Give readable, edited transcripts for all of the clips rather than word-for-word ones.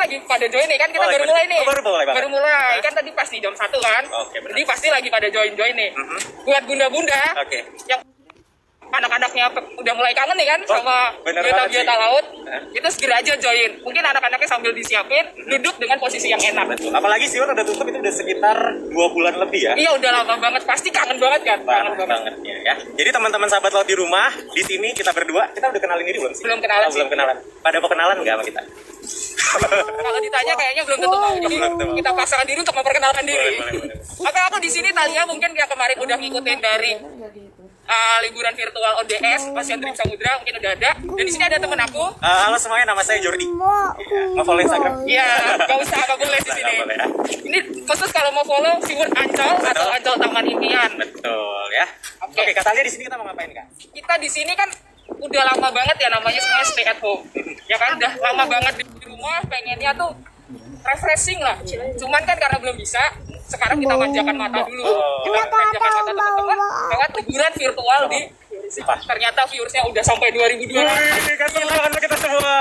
lagi pada join nih kan, kita baru mulai nih. Baru mulai Kan tadi pas di jam 1 kan. Jadi pasti lagi pada join nih. Buat bunda-bunda yang anak-anaknya udah mulai kangen nih kan sama biota-biota laut, itu segera aja join. Mungkin anak-anaknya sambil disiapin duduk dengan posisi yang enak. Betul. Apalagi SeaWorld udah tutup itu udah sekitar 2 bulan lebih ya. Iya, udah lama banget, pasti kangen banget kan. Kangen bangetnya ya. Jadi teman-teman sahabat laut di rumah, di sini kita berdua, kita udah kenalin diri belum sih? Belum kenalan sih. Belum kenalan. Pada mau kenalan nggak sama kita? Kalau ditanya kayaknya belum tentu mau. Jadi kita pasangkan diri untuk memperkenalkan diri. Boleh. Oke, aku di sini Talia, mungkin yang kemarin udah ngikutin dari liburan virtual ODS Passion Dream Samudra, mungkin udah ada. Dan di sini ada temen aku. Halo semuanya, nama saya Jordi. Mau follow Instagram? Iya, nggak usah, nggak boleh di sini. Boleh ya. Ini khusus kalau mau follow SeaWorld Ancol atau Ancol Taman Impian. Betul ya. Oke, katanya di sini kita mau ngapain Kak? Kita di sini kan udah lama banget ya, namanya semua stay at home. Ya kan, udah lama banget di rumah, pengennya tuh refreshing lah. Cuman kan karena belum bisa, sekarang kita manjakan mata dulu. Kita manjakan mata teman-teman lewat liburan virtual di ternyata viewersnya udah sampai 2.200. Kasih tangan kita semua.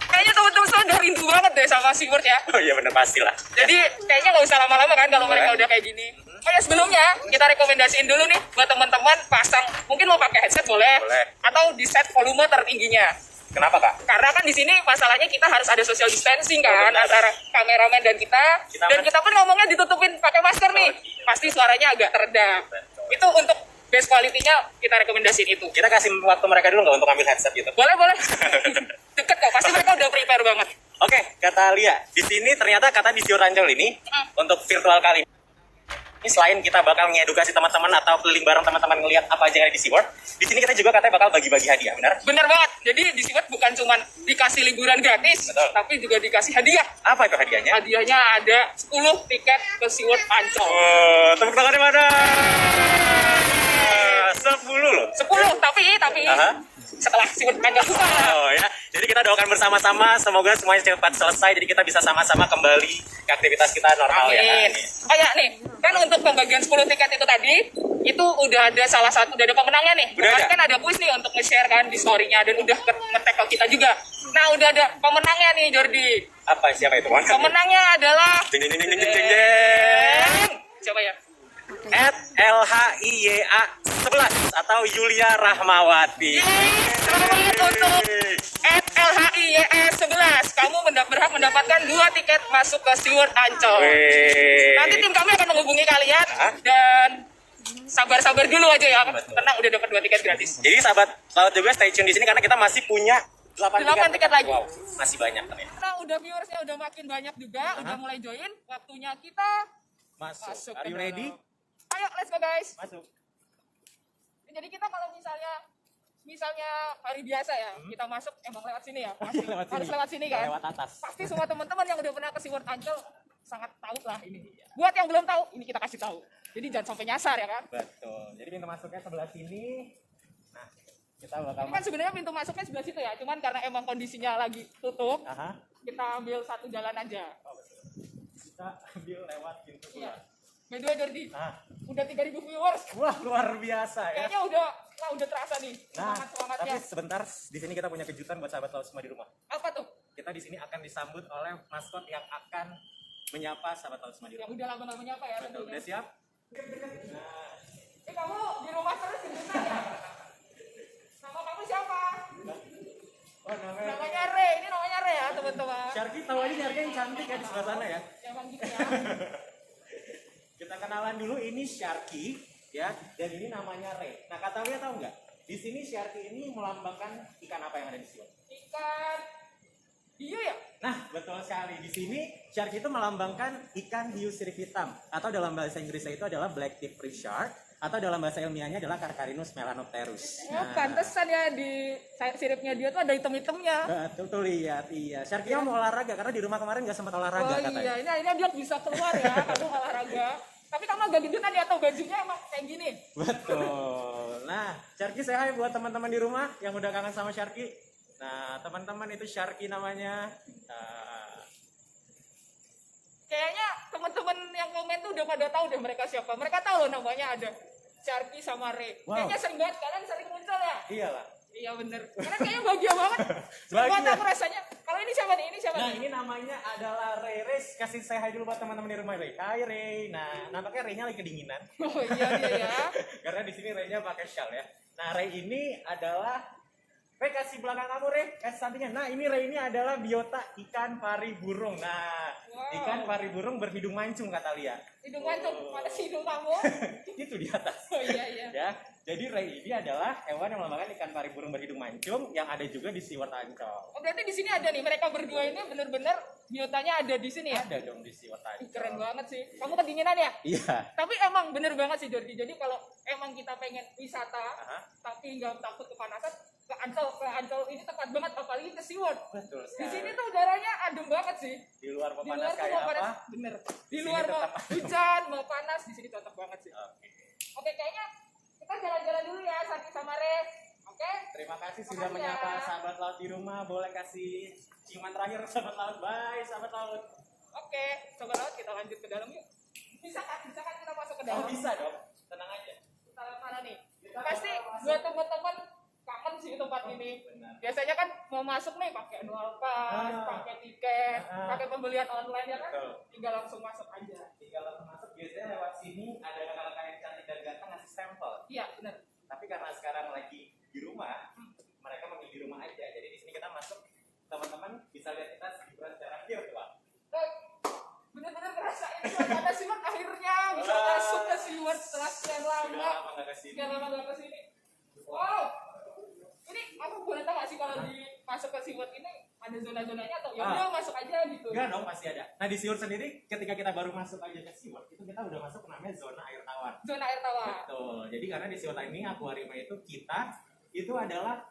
Kayaknya teman-teman semua udah rindu banget deh sama SeaWorld ya. Oh iya bener, pastilah. Jadi kayaknya nggak usah lama-lama kan kalau mereka udah kayak gini. Oh ya, sebelumnya kita rekomendasiin dulu nih buat teman-teman pasang, mungkin mau pakai headset boleh, atau di set volume tertingginya. Kenapa Kak? Karena kan di sini masalahnya kita harus ada social distancing kan antara kameramen dan kita pun ngomongnya ditutupin pakai masker nih, pasti suaranya agak teredam. Itu untuk best quality-nya kita rekomendasiin itu. Kita kasih waktu mereka dulu nggak untuk ambil headset gitu? Boleh. Deket kok, pasti mereka udah prepare banget. Oke, kata Lia, di sini ternyata kata di SeaWorld Ancol ini untuk virtual kali ini selain kita bakal ngedukasi teman-teman atau keliling bareng teman-teman ngelihat apa aja yang ada di SeaWorld, di sini kita juga katanya bakal bagi-bagi hadiah, benar? Bener banget. Jadi di SeaWorld bukan cuma dikasih liburan gratis, tapi juga dikasih hadiah. Apa itu hadiahnya? Hadiahnya ada 10 tiket ke SeaWorld Ancol. Tepuk tangan di mana? 10 loh. 10, tapi setelah SeaWorld Ancol buka. Oh ya, jadi kita doakan bersama-sama semoga semuanya cepat selesai, jadi kita bisa sama-sama kembali ke aktivitas kita normal. Amin. Ya. Oh ya nih, kan untuk pembagian 10 tiket itu tadi, itu udah ada udah ada pemenangnya nih. Kan ada kuis nih untuk nge-share kan di story-nya dan udah nge-tag ke kita juga. Nah, udah ada pemenangnya nih, Jordi. Apa siapa itu? Pemenangnya adalah Jeng. Siapa ya? @LHIYA 11 atau Yulia Rahmawati. Selamat untuk @LHIYA 11. Kamu berhak mendapatkan 2 tiket masuk ke SeaWorld Ancol. Nanti tim kami akan menghubungi kalian dan sabar-sabar dulu aja ya. Tenang, udah dapat 2 tiket gratis. Jadi sahabat laut juga stay tune di sini karena kita masih punya 8 tiket lagi. Wow, masih banyak ternyata. Nah, udah viewersnya udah makin banyak juga, udah mulai join. Waktunya kita Masuk. Are you ready? Ayo, let's go guys. Masuk. Jadi kita kalau misalnya hari biasa ya, kita masuk emang lewat sini ya. Pasti harus lewat sini kan. Lewat atas. Pasti semua teman-teman yang udah pernah ke SeaWorld Ancol sangat tahu lah ini. Buat yang belum tahu, ini kita kasih tahu. Jadi jangan sampai nyasar ya kan. Betul. Jadi pintu masuknya sebelah sini. Nah, kita bakal ini kan sebenarnya pintu masuknya sebelah situ ya, cuman karena emang kondisinya lagi tutup, kita ambil satu jalan aja. Oh, betul. Kita ambil lewat pintu keluar. Iya. By the way, Jordi, udah 3.000 viewers. Wah, luar biasa ya. Kayaknya udah terasa nih semangatnya. Tapi sebentar, di sini kita punya kejutan buat sahabat laut semua di rumah. Apa tuh? Kita di sini akan disambut oleh maskot yang akan menyapa sahabat laut semua di rumah. Yang udah lama menyapa ya. Betul, udah siap? Kamu di rumah terus kejutan ya? Nama kamu siapa? Oh, namanya Re. Ini namanya Re ya, teman-teman. Syarki tahu aja Syarki yang cantik ya di sebelah sana ya. Emang gitu ya. Kita kenalan dulu, ini Syarki ya, dan ini namanya Re. Nah, kata Lia tahu nggak? Di sini Syarki ini melambangkan ikan apa yang ada di sini? Ikan hiu ya? Nah, betul sekali. Di sini Syarki itu melambangkan ikan hiu sirip hitam, atau dalam bahasa Inggrisnya itu adalah black tip free shark, atau dalam bahasa ilmiahnya adalah Carcharinus melanopterus. Oh, pantesan ya di siripnya dia tuh ada hitam-hitamnya. Betul tuh, lihat, iya. Syarki mau olahraga karena di rumah kemarin nggak sempat olahraga katanya. Iya, ini dia bisa keluar ya, kamu olahraga. Tapi kamu agak gendutan ya, atau bajunya emang kayak gini? Betul. Nah, Syarki say hi buat teman-teman di rumah yang udah kangen sama Syarki. Nah, teman-teman itu Syarki namanya. Kayaknya teman-teman yang komen tuh udah pada tahu deh mereka siapa. Mereka tahu loh namanya ada Syarki sama Re. Kayaknya sering banget, kalian sering muncul ya? Iyalah. Iya bener. Karena kayaknya bahagia banget. Buat aku rasanya. Kalau ini siapa nih? Ini siapa Nah, nih? ini namanya adalah Ray. Ray, kasih say hi dulu buat teman-teman di rumah, Ray. Hai, Ray. Nah, nampaknya Ray-nya lagi kedinginan. Oh iya ya. Karena di sini Ray-nya pakai shawl ya. Nah, Ray ini adalah Ray, kasih belakang kamu, Ray. Kasih sampingnya. Nah, ini Ray ini adalah biota ikan pari burung. Nah, Wow. ikan pari burung berhidung mancung kata Lia. Hidung mancung. Mana sih hidung kamu? Itu di atas. Oh iya. Ya, jadi Ray ini adalah hewan yang melambangkan ikan pari burung berhidung mancung yang ada juga di SeaWorld Ancol. Oh berarti di sini ada nih. Mereka berdua ini bener-bener biotanya ada di sini ya? Ada dong di SeaWorld Ih, Ancol. keren banget sih. Kamu kedinginan ya? Iya. Tapi emang bener banget sih Jordi. Jadi kalau emang kita pengen wisata, Aha. tapi nggak takut kepanasan, ke Ancol ini tepat banget. Apalagi ke SeaWorld. Betul Di sekali. sini tuh udaranya adem banget sih. Di luar Di luar pepanas tuh kayak mau panas, apa? bener. Di Di sini luar mau tetap adem. hujan, mau panas, di sini cocok banget sih. Oke. Oke, kayaknya kita jalan-jalan dulu ya, Saki sama Re. Oke? Terima kasih sudah Makasih ya. menyapa sahabat laut di rumah. Boleh kasih ciuman terakhir sahabat laut. Bye sahabat laut. Oke, coba laut kita lanjut ke dalam yuk. Bisa kan kita masuk ke dalam? Oh bisa dong. Tenang aja. Kita lewat mana nih? Kita Pasti bakal buat teman-teman kangen sih tempat ini. Benar. Biasanya kan mau masuk nih pakai annual pass, Ah. pakai tiket, Ah. pakai pembelian online ya kan? Betul. Tinggal langsung masuk aja. Tinggal langsung masuk biasanya lewat sini ada kakak-kakak yang cantik dan ganteng ngasih stempel. Iya, benar. Tapi karena sekarang lagi di rumah, mereka memilih di rumah aja. Jadi di sini kita masuk, teman-teman bisa lihat kita hiburan secara virtual. Bener-bener ngerasain suasana SeaWorld akhirnya bisa Wah. masuk ke SeaWorld setelah sekian Sudah lama. lama nggak kesini. Sekian lama gak kesini. Wow. Ini aku boleh tahu gak sih kalau di masuk ke SeaWorld ini ada zona-zonanya atau ya udah masuk aja gitu? Enggak dong, pasti ada. Nah di SeaWorld sendiri, ketika kita baru masuk aja ke SeaWorld, itu kita udah masuk namanya zona air tawar. Zona air tawar. Betul. Jadi karena di SeaWorld ini akuarium itu kita itu adalah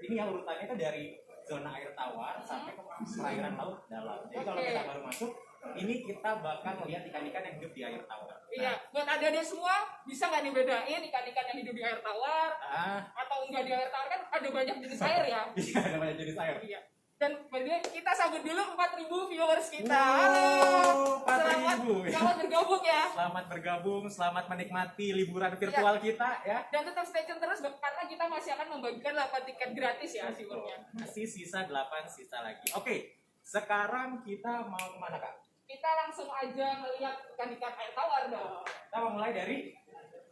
ini yang urutannya itu dari zona air tawar sampai ke perairan laut dalam. Jadi kalau Oke. kita baru masuk, ini kita bakal melihat ikan-ikan yang hidup di air tawar. Iya, buat adik-adik semua bisa nggak nih bedain ikan-ikan yang hidup di air tawar Ah, atau enggak di air tawar kan ada banyak jenis air ya. iya ada banyak jenis air. Iya. Dan bagi kita sambut dulu 4.000 viewers kita. Wow, Halo. 4.000. Selamat bergabung ya. Selamat bergabung, selamat menikmati liburan virtual kita ya. Dan tetap stay tune terus karena kita masih akan membagikan 8 tiket gratis ya SeaWorld-nya. Masih sisa 8 sisa lagi. Oke, sekarang kita mau kemana kak? Kita langsung aja melihat ikan-ikan air tawar dong. Kita mau mulai dari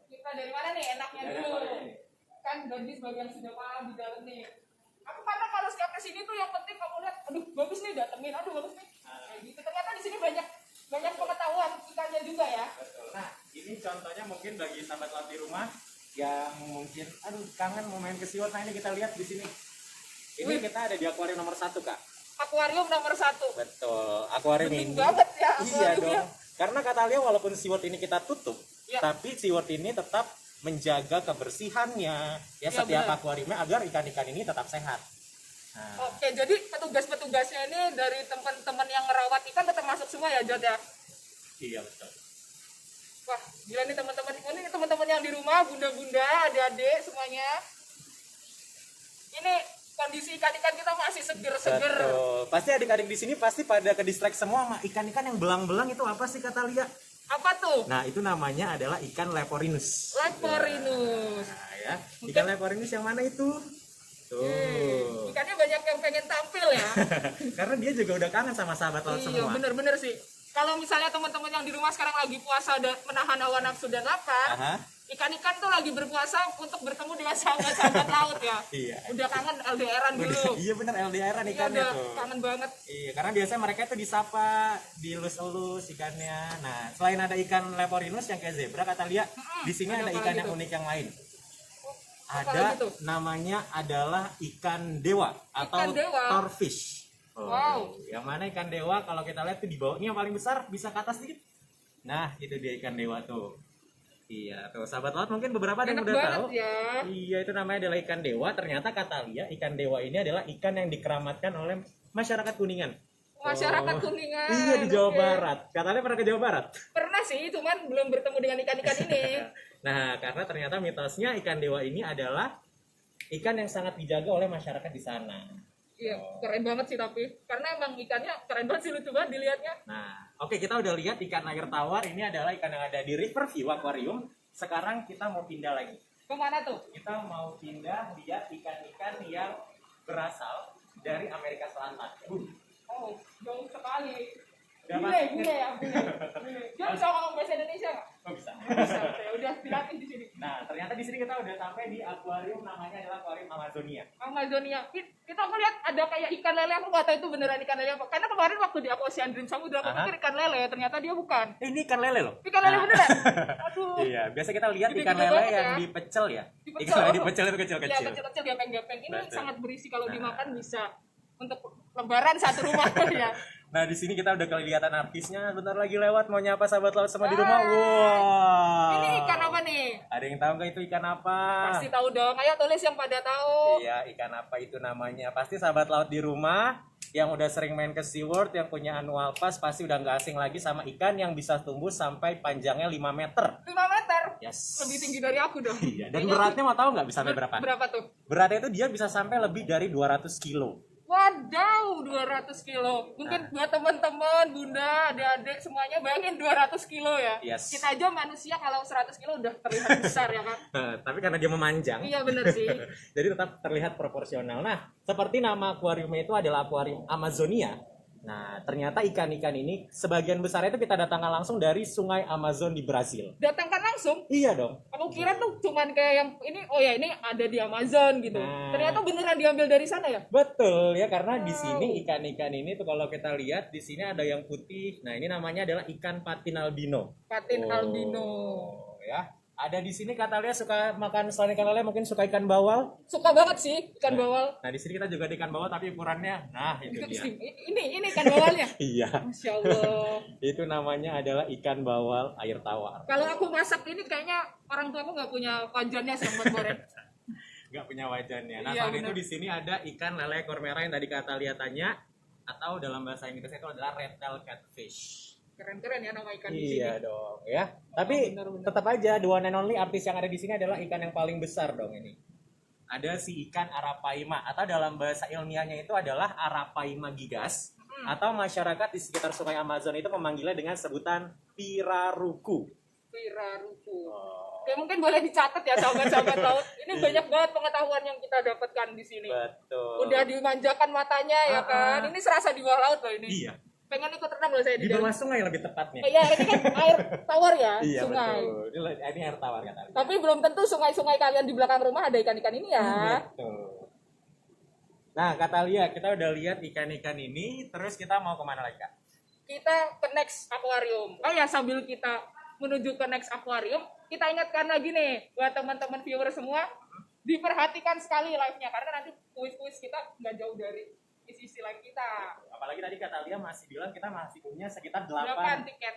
Kita dari mana nih enaknya Dari dulu? mana nih? Kan Dodi sebagai yang sudah paham di dalam nih. Aku karena kalau setiap kesini tuh yang penting kamu lihat, aduh bagus nih datengin, aduh bagus nih. Kayak gitu. Ternyata di sini banyak pengetahuan ikannya juga ya. Betul. Nah, ini contohnya mungkin bagi sahabat laut di rumah yang mungkin aduh kangen mau main ke SeaWorld. Nah, ini kita lihat di sini. Ini Wih. kita ada di akuarium nomor 1, Kak. Akuarium nomor 1. Betul. Akuarium Penting ini. banget ya Iya akuariumnya. dong. Karena kata Leo walaupun SeaWorld ini kita tutup, Ya. tapi SeaWorld ini tetap menjaga kebersihannya ya setiap benar. akuariumnya agar ikan-ikan ini tetap sehat. Nah, Oke, jadi petugas-petugasnya ini dari teman-teman yang ngerawat ikan tetap masuk semua ya, Jod ya? iya betul. Wah, gila nih teman-teman. Ini teman-teman yang di rumah, bunda-bunda, adik-adik semuanya. Ini kondisi ikan-ikan kita masih seger-seger. Betul. Pasti adik-adik di sini pasti pada ke distract semua sama ikan-ikan yang belang-belang itu apa sih kata Lia? Apa tuh? Nah, itu namanya adalah ikan leporinus. Leporinus. Nah, ya. Ikan leporinus yang mana itu? Tuh. Ikannya banyak yang pengen tampil ya. Karena dia juga udah kangen sama sahabat laut Iya, semua. bener-bener sih. Kalau misalnya teman-teman yang di rumah sekarang lagi puasa dan menahan hawa nafsu dan lapar, Aha. ikan-ikan tuh lagi berpuasa untuk bertemu dengan sahabat-sahabat laut ya. Iya. Udah kangen LDRan dulu. Iya bener LDR-an Iya, ikannya udah tuh. kangen banget. Iya, karena biasanya mereka tuh disapa, dielus-elus ikannya. Nah, selain ada ikan leporinus yang kayak zebra kata Lia, di sini ada ada apa ikan lagi yang tuh? unik yang lain. Apa Ada lagi tuh? namanya adalah ikan dewa atau Ikan dewa? torfish. Wow. Yang mana ikan dewa kalau kita lihat tuh di bawahnya yang paling besar bisa ke atas dikit. Nah, itu dia ikan dewa tuh. Iya, tuh sahabat laut mungkin beberapa ada yang Enak udah banget tahu. ya. Iya, itu namanya adalah ikan dewa. Ternyata kata Lia, ikan dewa ini adalah ikan yang dikeramatkan oleh masyarakat Kuningan. Masyarakat Oh. Kuningan. Iya, di Jawa Oke. Barat. Katanya pernah ke Jawa Barat. Pernah sih, cuman belum bertemu dengan ikan-ikan ini. Nah, karena ternyata mitosnya ikan dewa ini adalah ikan yang sangat dijaga oleh masyarakat di sana. Iya, keren banget sih tapi. Karena emang ikannya keren banget sih, lucu banget dilihatnya. Nah, oke kita udah lihat ikan air tawar ini adalah ikan yang ada di Riverview Aquarium. Sekarang kita mau pindah lagi. Kemana tuh? Kita mau pindah lihat ikan-ikan yang berasal dari Amerika Selatan. Oh, jauh sekali. Dapat- Bule ya, bule. Dia bisa ngomong bahasa Indonesia nggak? Oh bisa. Bisa, ya udah dilatih di sini. Nah, ternyata di sini kita udah sampai di akuarium, namanya adalah akuarium Amazonia. Amazonia. Kita aku lihat ada kayak ikan lele, aku nggak tahu itu beneran ikan lele apa. Karena kemarin waktu di aku Ocean Dream Samudra, aku Aha. pikir ikan lele, ternyata dia bukan. Ini ikan lele loh. Ikan lele Nah. beneran? Aduh. Iya, biasa kita lihat Gede-gede ikan lele banget yang ya. dipecel ya. Dipecel. Ikan dipecel itu Ya kecil-kecil. kecil-kecil gepeng-gepeng. Ini Betul. sangat berisi kalau Nah. dimakan bisa untuk lebaran satu rumah ya. Nah, di sini kita udah kelihatan artisnya, bentar lagi lewat, mau nyapa sahabat laut semua di rumah. Hai. Wow. Ini ikan apa nih? Ada yang tahu nggak itu ikan apa? Pasti tahu dong. Ayo tulis yang pada tahu. Iya, ikan apa itu namanya? Pasti sahabat laut di rumah yang udah sering main ke SeaWorld, yang punya annual pass, pasti udah nggak asing lagi sama ikan yang bisa tumbuh sampai panjangnya 5 meter. 5 meter. Yes. Lebih tinggi dari aku dong. Iya, dan Kayaknya beratnya mau tahu nggak bisa sampai berapa? Berapa tuh? Beratnya itu dia bisa sampai lebih dari 200 kilo. Wadaw, 200 kilo. Mungkin buat teman-teman, bunda, adik-adik semuanya bayangin 200 kilo ya. Yes. Kita aja manusia kalau 100 kilo udah terlihat besar ya kan. Tapi karena dia memanjang, Iya bener sih. jadi tetap terlihat proporsional. Nah, seperti nama akuariumnya itu adalah akuarium Amazonia. Nah, ternyata ikan-ikan ini sebagian besar itu kita datangkan langsung dari sungai Amazon di Brasil. Datangkan langsung. Iya dong. Aku kira tuh cuman kayak yang ini, oh ya ini ada di Amazon gitu. Nah. Ternyata beneran diambil dari sana ya. Betul ya, karena di Wow. sini ikan-ikan ini tuh kalau kita lihat di sini ada yang putih. Nah, ini namanya adalah ikan patin albino. Patin Oh, albino. Ya. Ada di sini kata Lia suka makan selain ikan lele, mungkin suka ikan bawal. Suka banget sih ikan bawal. Nah, di sini kita juga ada ikan bawal tapi ukurannya, nah itu dia. Ini ikan bawalnya. Iya, Masya Allah. itu namanya adalah ikan bawal air tawar. Kalau aku masak ini kayaknya orang tua aku nggak punya wajannya sih buat goreng. Nggak punya wajannya. Nah, Iya, selain itu benar. di sini ada ikan lele ekor merah yang tadi kata Lia tanya, atau dalam bahasa Inggrisnya itu adalah red tail catfish. Keren-keren ya nama ikan di sini. Iya dong, ya. Tapi benar-benar. tetap aja the one and only artis yang ada di sini adalah ikan yang paling besar dong ini. Ada si ikan Arapaima, atau dalam bahasa ilmiahnya itu adalah Arapaima gigas, atau masyarakat di sekitar sungai Amazon itu memanggilnya dengan sebutan piraruku. Piraruku. Oke, mungkin boleh dicatat ya sahabat-sahabat laut. Ini banyak banget pengetahuan yang kita dapatkan di sini. Betul. Udah dimanjakan matanya ya kan. Ini serasa di bawah laut loh ini. Iya. Pengen ikut renang loh saya Di di dalam. bawah sungai lebih tepatnya. Iya, ini kan air tawar ya, Iya sungai. betul. Ini air tawar kata Lia. Tapi belum tentu sungai-sungai kalian di belakang rumah ada ikan-ikan ini ya. Betul. Nah, kata Lia, kita udah lihat ikan-ikan ini, terus kita mau kemana lagi, Kak? Kita ke next aquarium. Oh ya, sambil kita menuju ke next aquarium, kita ingatkan lagi nih buat teman-teman viewer semua, diperhatikan sekali live-nya karena nanti kuis-kuis kita nggak jauh dari isi live kita. Apalagi tadi kata Lia masih bilang kita masih punya sekitar 8 8 tiket.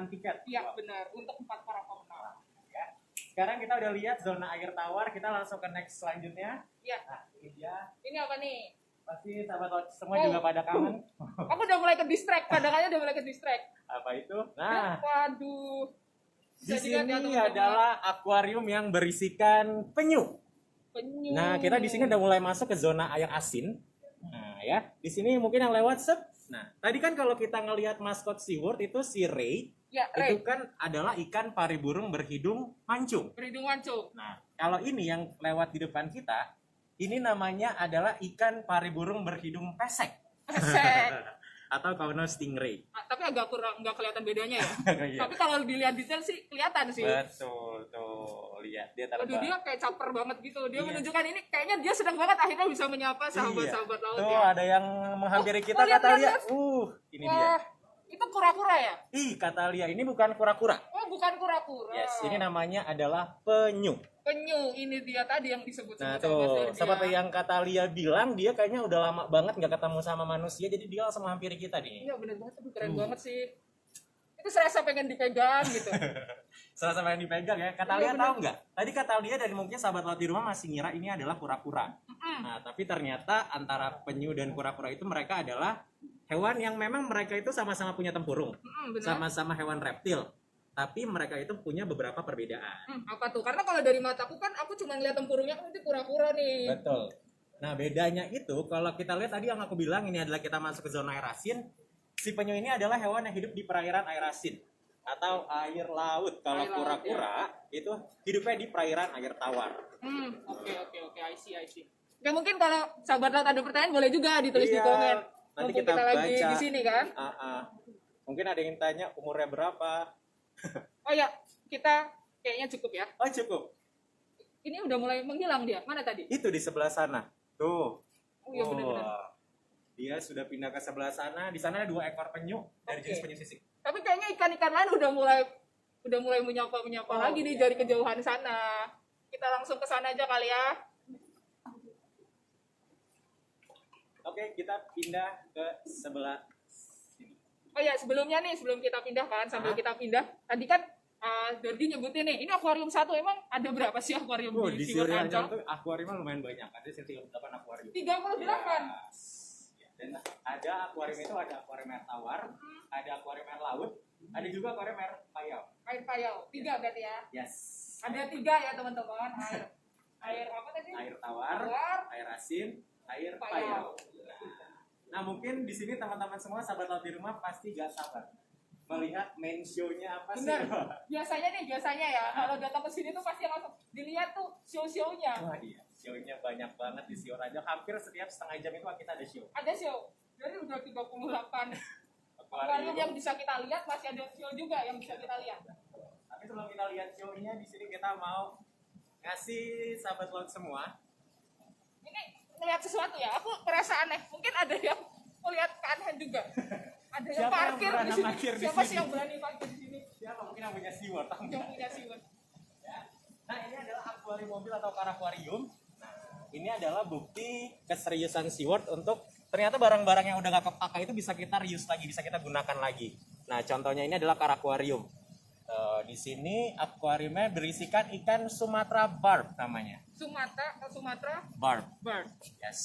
tiket. Iya, Wow. benar. Untuk 4 para pemenang. Ya. Sekarang kita udah lihat zona air tawar, kita langsung ke next selanjutnya. Iya. Nah, ini dia. Ini apa nih? Pasti sahabat laut semua Oh. juga pada kangen. Aku udah mulai ke distract, pandangannya udah mulai ke distract. Apa itu? Nah, Waduh. di Bisa dilihat ya, sini teman-teman. adalah akuarium yang berisikan penyu. Penyu. Nah, kita di sini udah mulai masuk ke zona air asin. Nah, ya. Di sini mungkin yang lewat sep. Nah, tadi kan kalau kita ngelihat maskot SeaWorld itu si Ray, Ya, itu Ray. kan adalah ikan pari burung berhidung mancung. Berhidung mancung. Nah, kalau ini yang lewat di depan kita, ini namanya adalah ikan pari burung berhidung pesek Pesek. atau kauno stingray. Ah, tapi agak kurang nggak kelihatan bedanya ya. Iya. Tapi kalau dilihat detail sih kelihatan sih. Betul, tuh lihat dia Waduh, terbang. dia kayak caper banget gitu. Dia Iya. menunjukkan ini kayaknya dia senang banget akhirnya bisa menyapa sahabat-sahabat laut Tuh ya. ada yang menghampiri kita, lihat, kata lihat, Lia. Ini dia. Wah, itu kura-kura ya? Ih, kata Lia, ini bukan kura-kura. Oh, bukan kura-kura. Yes, ini namanya adalah penyu. Penyu, ini dia tadi yang disebut Nah sama Mas tuh, Ferdi seperti ya. yang kata Lia bilang, dia kayaknya udah lama banget nggak ketemu sama manusia, jadi dia langsung menghampiri kita nih. Iya bener banget, aduh, keren banget sih. Itu serasa pengen dipegang gitu. Serasa pengen dipegang ya. Kata Iya, Lia tahu nggak? Tadi kata Lia dan mungkin sahabat laut di rumah masih ngira ini adalah kura-kura. Nah, tapi ternyata antara penyu dan kura-kura itu mereka adalah hewan yang memang mereka itu sama-sama punya tempurung. Benar. Sama-sama hewan reptil. Tapi mereka itu punya beberapa perbedaan. Apa tuh? Karena kalau dari mataku kan aku cuma lihat tempurungnya, oh, itu kura-kura nih. Betul. Nah, bedanya itu kalau kita lihat tadi yang aku bilang ini adalah kita masuk ke zona air asin. Si penyu ini adalah hewan yang hidup di perairan air asin. atau air laut. Kalau Air laut, kura-kura itu hidupnya di perairan air tawar. Oke, I see. Oke, mungkin kalau sahabat laut ada pertanyaan boleh juga ditulis di Iya, komen. nanti Mumpung kita lagi baca. di sini kan. Mungkin ada yang tanya umurnya berapa. Oh ya, kita kayaknya cukup ya. Oh cukup. Ini udah mulai menghilang dia. Mana tadi? Itu di sebelah sana. Tuh. Oh iya benar-benar. Dia sudah pindah ke sebelah sana. Di sana ada 2 ekor penyu dari Oke. jenis penyu sisik. Tapi kayaknya ikan-ikan lain udah mulai menyapa lagi nih dari kejauhan sana. Kita langsung ke sana aja kali ya. Oke, kita pindah ke sebelah sini. Oh ya, sebelum kita pindah kan, sambil kita pindah, tadi kan Dordi nyebutin nih, ini akuarium 1 emang ada berapa sih akuarium Di di SeaWorld Siurang Ancol? tuh akuariumnya lumayan banyak. Ada 38 akuarium. 38. Ya, dan ada akuarium itu ada akuarium air tawar, ada akuarium air laut, ada juga akuarium air payau. Air payau, 3 berarti ya. Yes. Ada 3 ya teman-teman. Air apa tadi? Air tawar, air asin, air Payau. payau. Nah, mungkin di sini teman-teman semua sahabat laut di rumah pasti gak sabar melihat main show-nya apa sih. Bener. Biasanya ya, kalau datang ke sini tuh pasti langsung dilihat tuh show-show-nya. Wah iya, show-nya banyak banget di SeaWorld aja. Hampir setiap setengah jam itu kita ada show. Ada show. Jadi udah 38 akuarium yang bisa kita lihat, masih ada show juga yang bisa kita lihat. Tapi sebelum kita lihat show-nya, di sini kita mau ngasih sahabat laut semua. Ini ngeliat sesuatu ya, aku merasa aneh. Mungkin ada yang melihat keanehan juga. Ada yang Siapa yang parkir berani di sini. parkir di Siapa sini? sih yang berani parkir di sini? Siapa mungkin yang punya SeaWorld? Yang punya SeaWorld. Ya. Nah, ini adalah akuarium mobil atau karakuarium. Nah, ini adalah bukti keseriusan SeaWorld untuk ternyata barang-barang yang udah gak kepakai itu bisa kita reuse lagi, bisa kita gunakan lagi. Nah, contohnya ini adalah karakuarium. Di sini akuariumnya berisikan ikan Sumatra barb namanya. Sumatera Barb. Bird. Yes.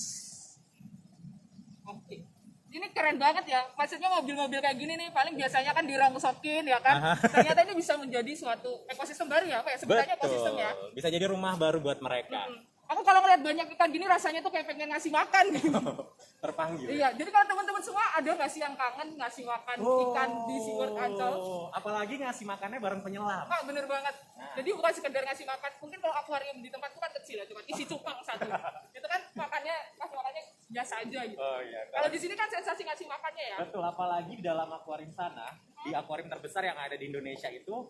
Oke. Ini keren banget ya. Maksudnya mobil-mobil kayak gini nih paling biasanya kan dirongsokin ya kan. Ternyata ini bisa menjadi suatu ekosistem baru ya, apa ya? Sebenarnya ekosistem ya. Bisa jadi rumah baru buat mereka. Aku kalau ngeliat banyak ikan gini rasanya tuh kayak pengen ngasih makan gitu. Terpanggil. Iya, jadi kalau teman-teman semua ada nggak sih yang kangen ngasih makan ikan di SeaWorld Ancol? Apalagi ngasih makannya bareng penyelam. Pak, bener banget. Jadi bukan sekedar ngasih makan. Mungkin kalau akuarium di tempatku kan kecil ya, cuma isi cupang satu. Itu kan makannya biasa aja gitu. Oh iya. Kalau di sini kan sensasi ngasih makannya ya. Betul, apalagi di dalam akuarium sana, di akuarium terbesar yang ada di Indonesia itu.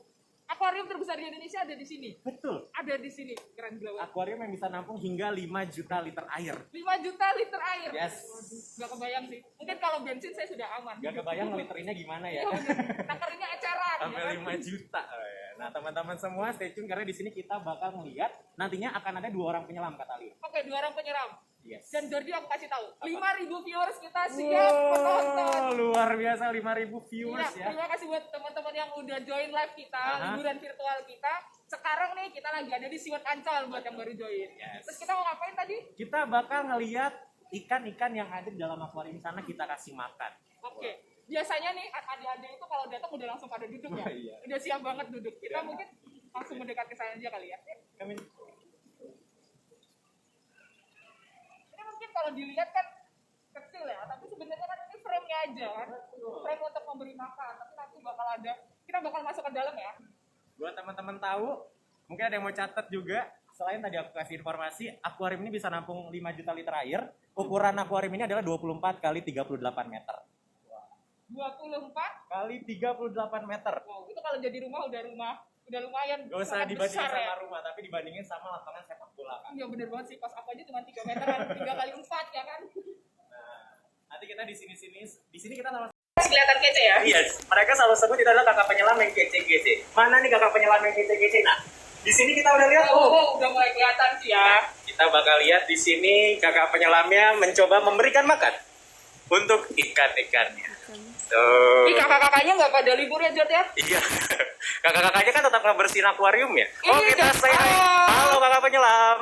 Akuarium terbesar di Indonesia ada di sini. Betul. Ada di sini, keren banget. Akuarium yang bisa nampung hingga 5 juta liter air. 5 juta liter air. Yes. Gak kebayang sih. Mungkin kalau bensin saya sudah aman. Gak kebayang ngeliterinnya gimana ya. Takarinya eceran. Sampai 5 juta. Oh, ya. Nah, teman-teman semua stay tune karena di sini kita bakal melihat nantinya akan ada 2 orang penyelam kata Leo. Oke, 2 orang penyeram. Yes. Dan Jordi aku kasih tahu, 5.000 viewers kita siap menonton. Luar biasa 5.000 viewers Iya, ya. terima kasih buat teman-teman yang udah join live kita, liburan virtual kita. Sekarang nih kita lagi ada di SeaWorld Ancol buat yang baru join. Yes. Terus kita mau ngapain tadi? Kita bakal ngelihat ikan-ikan yang ada di dalam akuarium sana kita kasih makan. Oke. Biasanya nih adik-adik itu kalau datang udah langsung pada duduk ya. Iya. Udah siap banget duduk. Kita mungkin langsung mendekat ke sana aja kali ya. Kami Ini mungkin kalau dilihat kan kecil ya, tapi sebenarnya kan ini frame-nya aja kan. Frame untuk memberi makan, tapi nanti kita bakal masuk ke dalam ya. buat teman-teman tahu, mungkin ada yang mau catat juga. Selain tadi aku kasih informasi, akuarium ini bisa nampung 5 juta liter air. Ukuran akuarium ini adalah 24 kali 38 meter. 24 Kali 38 meter. wow, itu kalau jadi rumah udah lumayan. Gak usah sangat dibandingin besar sama ya. rumah, tapi dibandingin sama lapangan sepak bola kan. Iya bener banget sih, kos aku aja cuma 3 meteran, 3 kali 4 ya kan. Nah, nanti kita di sini kita sama. Kelihatan kece ya. Iya, mereka selalu sebut itu adalah kakak penyelam yang kece-kece. Mana nih kakak penyelam yang kece-kece? Nah, di sini kita udah lihat. Udah mulai kelihatan sih ya. Kita bakal lihat di sini kakak penyelamnya mencoba memberikan makan untuk ikan-ikannya. Tuh. Ih, kakak-kakaknya nggak pada libur ya, Jod ya? Iya. Kakak-kakaknya kan tetap ngebersihin akuarium ya. Oh, Iya, kita say hi. Halo kakak penyelam.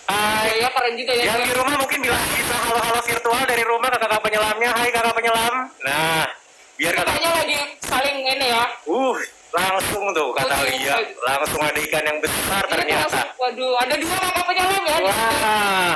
Hai. Ya, keren juga ya. Yang di rumah mungkin bilang kita halo-halo virtual dari rumah ke kakak penyelamnya. Hai kakak penyelam. Nah, biar kakak. Kakaknya lagi saling ini ya. Langsung tuh kata Lia. Langsung ada ikan yang besar ternyata. Waduh, ada 2 kakak penyelam ya. Wah.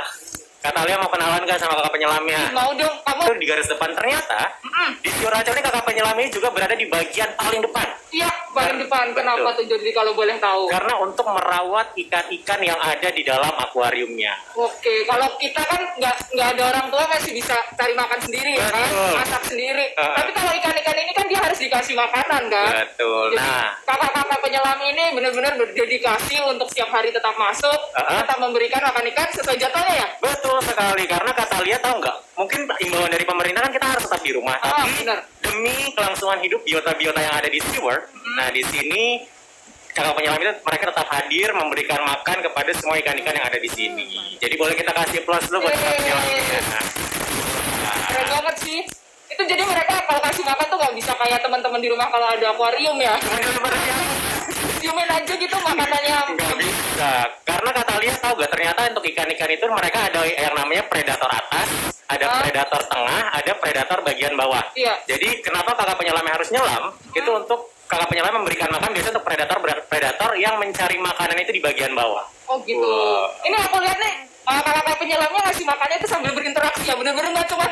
Kak Talia mau kenalan gak sama kakak penyelamnya? Mau dong, kamu. Di garis depan ternyata di Siu Rancol ini kakak penyelam ini juga berada di bagian paling depan. Iya, paling depan. Kenapa Betul. tuh jadi kalau boleh tahu? Karena untuk merawat ikan-ikan yang ada di dalam akuariumnya. Oke, kalau kita kan nggak ada orang tua masih bisa cari makan sendiri ya kan, Betul. masak sendiri. Uh-uh. Tapi kalau ikan-ikan ini kan dia harus dikasih makanan kan. Betul. Jadi Nah, kakak-kakak penyelam ini benar-benar berdedikasi untuk setiap hari tetap masuk, Uh-uh. tetap memberikan makan ikan sesuai jadwalnya ya. betul sekali. Karena Kak Talia tahu nggak? Mungkin imbauan dari pemerintah kan kita harus tetap di rumah. Ah, Tapi benar. demi kelangsungan hidup biota-biota yang ada di SeaWorld, nah di sini kakak penyelam itu mereka tetap hadir memberikan makan kepada semua ikan-ikan yang ada di sini. Jadi boleh kita kasih plus dulu buat kakak penyelamnya. Keren banget sih. Itu jadi mereka kalau kasih makan tuh nggak bisa kayak teman-teman di rumah kalau ada akuarium ya. Ciumin aja gitu makanannya. Nggak bisa. Karena Kak Talia tahu gak, ternyata untuk ikan-ikan itu mereka ada yang namanya predator atas, ada predator tengah, ada predator bagian bawah. Iya. Jadi kenapa kakak penyelamnya harus nyelam? Itu untuk kakak penyelam memberikan makan biasanya untuk predator yang mencari makanan itu di bagian bawah. Oh gitu. Wow. Ini aku lihat nih, kakak penyelamnya ngasih makannya itu sambil berinteraksi ya. Bener-bener nggak cuman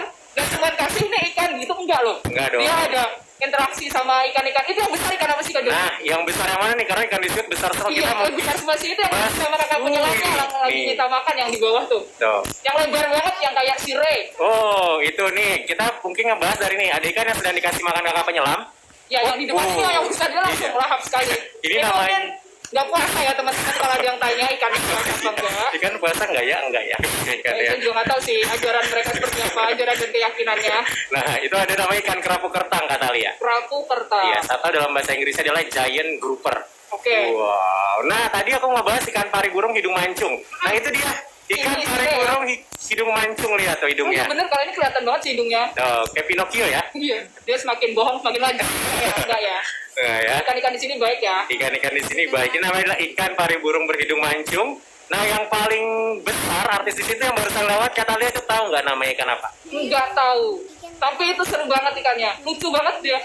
kasih nih ikan gitu, enggak loh. Enggak dong. Dia ada interaksi sama ikan-ikan. Itu yang besar ikan apa sih Kak Jody? Nah, yang besar yang mana nih? Karena ikan di sini besar semua. Iya, Kita mau yang besar semua sih itu yang Mas, sama kakak penyelamnya yang lagi nih. minta makan yang di bawah tuh. Tuh. Yang lebar banget yang kayak sirih. Oh, itu nih. Kita mungkin ngebahas dari nih. Ada ikan yang sedang dikasih makan kakak penyelam. Ya yang di depan ini yang besar dia langsung Iya. lahap sekali. Ini namanya- mungkin nggak puasa ya teman-teman kalau ada yang tanya ikan itu puasa apa enggak. Ikan puasa enggak ya? Enggak ya. Ikan ya. Saya juga nggak tahu sih ajaran mereka seperti apa, ajaran dan keyakinannya. Nah, itu ada namanya ikan kerapu kertang Kak Talia. Prapu kertas. Iya, atau dalam bahasa Inggrisnya adalah giant grouper. Oke. Wow. Nah, tadi aku ngebahas ikan pari burung hidung mancung. Nah, itu dia. Ikan Ini pari ya. burung hidung mancung, lihat tuh Oh, hidungnya. iya bener kalau ini kelihatan banget sih hidungnya. Tuh, kayak Pinocchio ya. Iya. Dia semakin bohong semakin lanjut. Ya, enggak ya. Nah, ya. Ikan-ikan di sini baik ya. Ikan-ikan di sini baik. Ini namanya adalah ikan pari burung berhidung mancung. Nah, yang paling besar artis di situ yang barusan lewat, Kak Talia itu tahu nggak namanya ikan apa? Enggak tahu. Tapi itu seru banget ikannya. Lucu banget dia.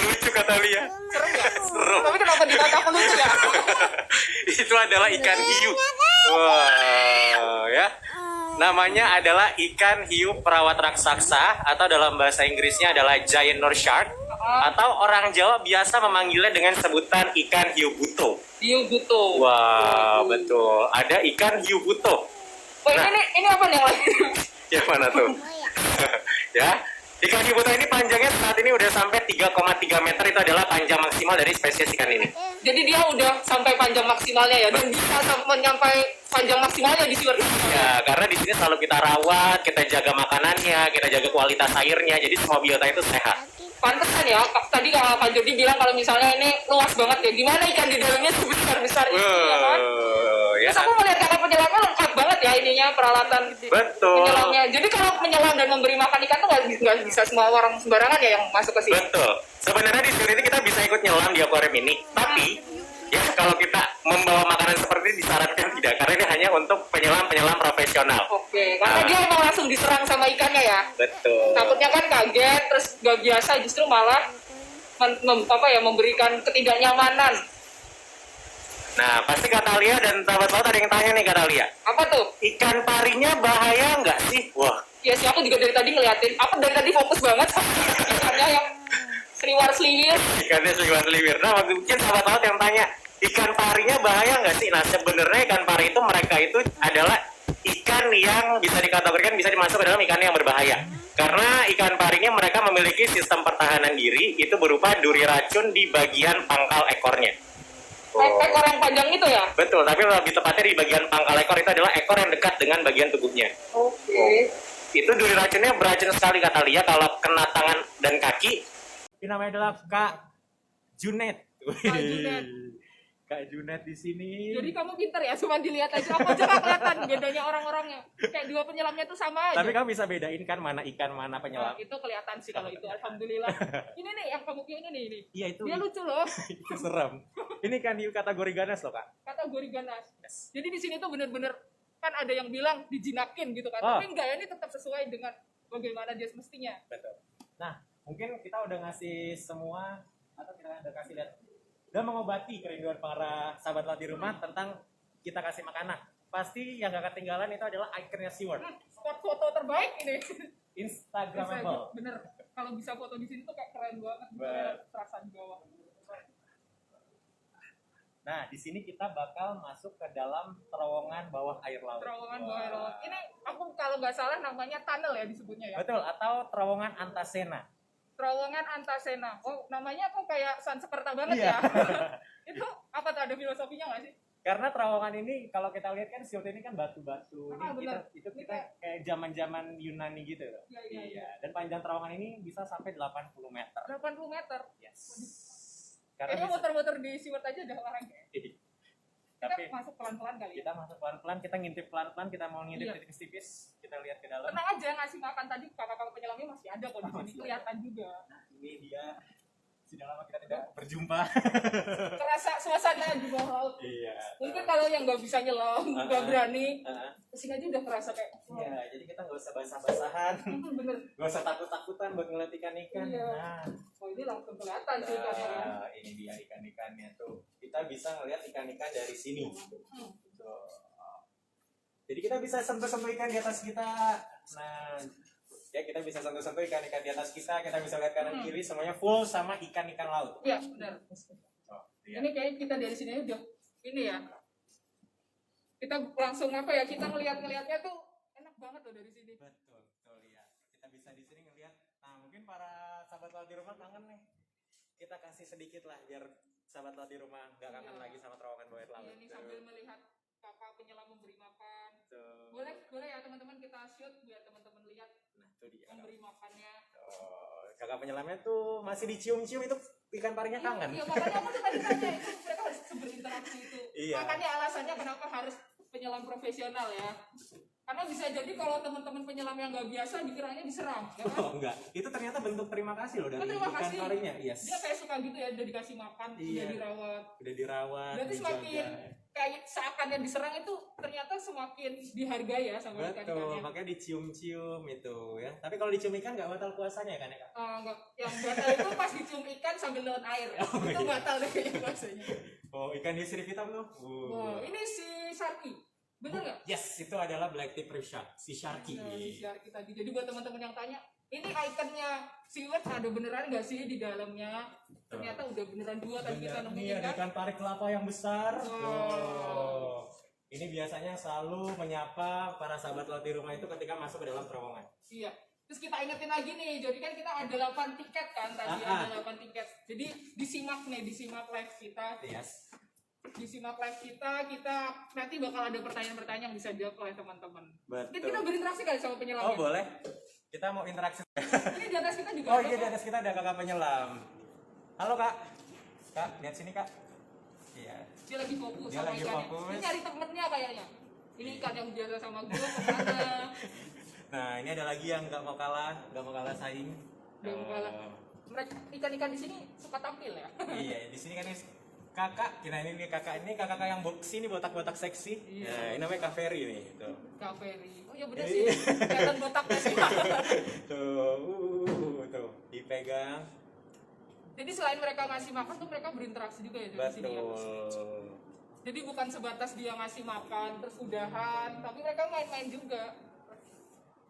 Lucu Kak Talia. Seru ya? Seru. Tapi kenapa di mata aku lucu ya? Itu adalah ikan hiu. Wow, ya. Namanya adalah ikan hiu perawat raksasa atau dalam bahasa Inggrisnya adalah giant nose shark atau orang Jawa biasa memanggilnya dengan sebutan ikan hiu buto. Hiu buto. Wow, betul. Ada ikan hiu buto. Oh Nah. ini apa nih yang lagi? Yang mana tuh? Ya. Ikan hiu buto ini panjangnya saat ini udah sampai 3,3 meter, itu adalah panjang maksimal dari spesies ikan ini. Jadi dia udah sampai panjang maksimalnya ya dan bisa sampai panjang maksimalnya di SeaWorld. Ya, karena di sini selalu kita rawat, kita jaga makanannya, kita jaga kualitas airnya, jadi semua biota itu sehat. Pantesan ya, tadi Kak Jody bilang kalau misalnya ini luas banget ya. Gimana ikan di dalamnya sebesar-besar itu ya kan? Ya, Terus aku melihat kakak penyelamnya lengkap banget ya ininya peralatan betul. penyelamnya. Jadi kalau menyelam dan memberi makan ikan tuh nggak bisa semua orang sembarangan ya yang masuk ke sini. Betul. Sebenarnya di sini kita bisa ikut nyelam di akuarium ini, tapi ya kalau kita membawa makanan seperti ini disarankan tidak, karena ini hanya untuk penyelam-penyelam profesional. Oke, karena dia emang langsung diserang sama ikannya ya. Betul. Takutnya kan kaget, terus nggak biasa justru malah memberikan ketidaknyamanan. Nah, pasti Kak Talia dan sahabat-sahabat ada yang tanya nih Kak Talia. Apa tuh? Ikan parinya bahaya nggak sih? Wah, Ya sih aku juga dari tadi ngeliatin. Aku dari tadi fokus banget sama ikannya yang seliwar-seliwir. ikannya seliwan liwir. Nah, mungkin sahabat-sahabat yang tanya, ikan parinya bahaya nggak sih? Nah, sebenarnya ikan pari itu mereka itu adalah ikan yang bisa dikategorikan bisa dimasuk ke dalam ikan yang berbahaya. Karena ikan parinya mereka memiliki sistem pertahanan diri itu berupa duri racun di bagian pangkal ekornya. Ekor yang panjang itu ya? Betul, tapi lebih tepatnya di bagian pangkal ekor itu adalah ekor yang dekat dengan bagian tubuhnya. Oke. Itu duri racunnya beracun sekali Kak Talia kalau kena tangan dan kaki. Ini namanya adalah Kak Junet. Kak Junet. Kak Junet di sini. Jadi kamu pintar ya, cuma dilihat aja. Aku aja nggak kelihatan bedanya orang-orangnya. Kayak dua penyelamnya tuh sama aja. Tapi kamu bisa bedain kan mana ikan mana penyelam. Nah, itu kelihatan sih kalau itu. Alhamdulillah. Ini nih yang kamu ini nih. Ini. Iya itu. Dia lucu loh. Itu serem. Ini kan hiu kategori ganas loh Kak. Kategori ganas. Yes. Jadi di sini tuh bener-bener kan ada yang bilang dijinakin gitu kan. Oh. Tapi enggak ya, ini tetap sesuai dengan bagaimana dia semestinya. Betul. Nah, mungkin kita udah ngasih semua atau kita udah kasih lihat dan mengobati kerinduan para sahabat laut di rumah tentang kita kasih makanan. pasti yang gak ketinggalan itu adalah ikonnya SeaWorld. Spot foto terbaik ini. Instagramable. Bener, kalau bisa foto di sini tuh kayak keren banget. Perasaan di bawah. Nah, di sini kita bakal masuk ke dalam terowongan bawah air laut. Terowongan bawah air laut. Ini aku kalau nggak salah namanya tunnel ya disebutnya ya. Betul, atau terowongan Antasena. Terowongan Antasena. Oh, namanya kok kayak Sansekerta banget Iya. ya. Itu apa tuh, ada filosofinya nggak sih? Karena terowongan ini kalau kita lihat kan SeaWorld ini kan batu-batu. Ah, Ini benar. kita kayak zaman-zaman Yunani gitu. Iya. Dan panjang terowongan ini bisa sampai 80 meter. 80 meter. Yes. Kayaknya bisa- muter-muter di SeaWorld aja udah olahraga. Kita Tapi masuk pelan-pelan kali ya. kita masuk pelan-pelan, kita ngintip pelan-pelan, kita mau ngintip Iya. tipis-tipis, kita lihat ke dalam. Tenang aja, ngasih makan tadi kakak-kakak penyelamnya masih ada kok di sini, kelihatan juga. Ini dia, sudah lama kita tidak berjumpa. Kerasa suasana di bawah laut. Iya. Mungkin kalau yang nggak bisa nyelam, nggak berani, kesini aja udah kerasa kayak, wah, Iya, jadi kita nggak usah basah-basahan, bener. nggak usah takut-takutan buat ngeliat ikan-ikan. Iya. Nah, Oh ini langsung kelihatan sih ikannya. ini dia ikan-ikannya tuh. Kita bisa ngeliat ikan-ikan dari sini. Tuh. Jadi kita bisa sentuh-sentuh ikan di atas kita. Nah, ya kita bisa sentuh-sentuh ikan-ikan di atas kita. Kita bisa lihat kanan kiri, semuanya full sama ikan-ikan laut. Iya benar. Oh, iya. Ini kayak kita dari sini udah ini ya. Kita langsung apa ya? Kita ngelihatnya tuh enak banget loh dari sini. Betul, betul ya. Kita bisa di sini ngelihat. Nah, mungkin para sahabat laut di rumah kangen nih. Kita kasih sedikit lah biar sahabat laut di rumah nggak kangen lagi sama terowongan bawah air laut. Iya, ini sambil melihat kakak penyelam memberi makan. Tuh. Boleh ya teman-teman kita shoot biar teman-teman lihat Nah, itu dia. memberi makannya. Oh, kakak penyelamnya tuh masih dicium-cium itu ikan parinya kangen. Iya, makanya aku tuh tadi tanya itu mereka harus berinteraksi itu. Iya. Makanya alasannya kenapa harus penyelam profesional ya. Karena bisa jadi kalau teman-teman penyelam yang nggak biasa dikiranya diserang, ya kan? Oh enggak, itu ternyata bentuk terima kasih loh dari Terima ikan kasih. parinya. Yes. Dia kayak suka gitu ya, udah dikasih makan, Iya. udah dirawat. Udah dirawat, Berarti semakin kayak seakan yang diserang itu ternyata semakin dihargai ya sama betul, ikan-ikannya. makanya dicium-cium itu ya. Tapi kalau dicium ikan nggak batal puasanya kan ya kak? Enggak, yang batal itu pas dicium ikan sambil lewat air. Itu iya. batal deh kayaknya bahasanya. Oh ikan di sirip hitam tuh. Wah, ini si Sharky. Bener nggak? Yes, itu adalah black tip reef shark, si Sharky. Nah, si Sharky tadi. Jadi buat teman-teman yang tanya, ini ikonnya SeaWorld ada beneran nggak sih di dalamnya? Ternyata udah beneran dua tadi kita Bener, ini nemuin ada kan. ikan pari kelapa yang besar. Wow. Oh. Ini biasanya selalu menyapa para sahabat laut di rumah itu ketika masuk ke dalam terowongan. Iya. Terus kita ingetin lagi nih, jadi kan kita ada 8 tiket kan tadi, ada 8 tiket. Jadi disimak live kita. Yes. Disimak live kita nanti bakal ada pertanyaan-pertanyaan yang bisa dijawab oleh teman-teman. Betul. Mungkin kita berinteraksi kali sama penyelamnya. Oh boleh. Kita mau interaksi. Ini di atas kita juga Oh ada iya di kok. atas kita ada kakak penyelam. Halo kak. Kak lihat sini kak. Iya. Dia lagi fokus Dia sama lagi ikannya. fokus. Ini nyari temennya kayaknya. Ini ikan yang biasa sama gue kemana? Nah ini ada lagi yang nggak mau kalah saing. Nggak mau kalah. Mereka ikan-ikan di sini suka tampil ya. Iya di sini kan ini kakak. Nah ini kakak yang sini botak-botak seksi. Iya. Nah, ini namanya Kaveri nih. Tuh. Kaveri. Oh ya bener sih. Kelihatan botaknya sih. Tuh dipegang. Jadi selain mereka ngasih makan tuh mereka berinteraksi juga ya di sini ya. Betul. Jadi bukan sebatas dia ngasih makan terus udahan, tapi mereka main-main juga.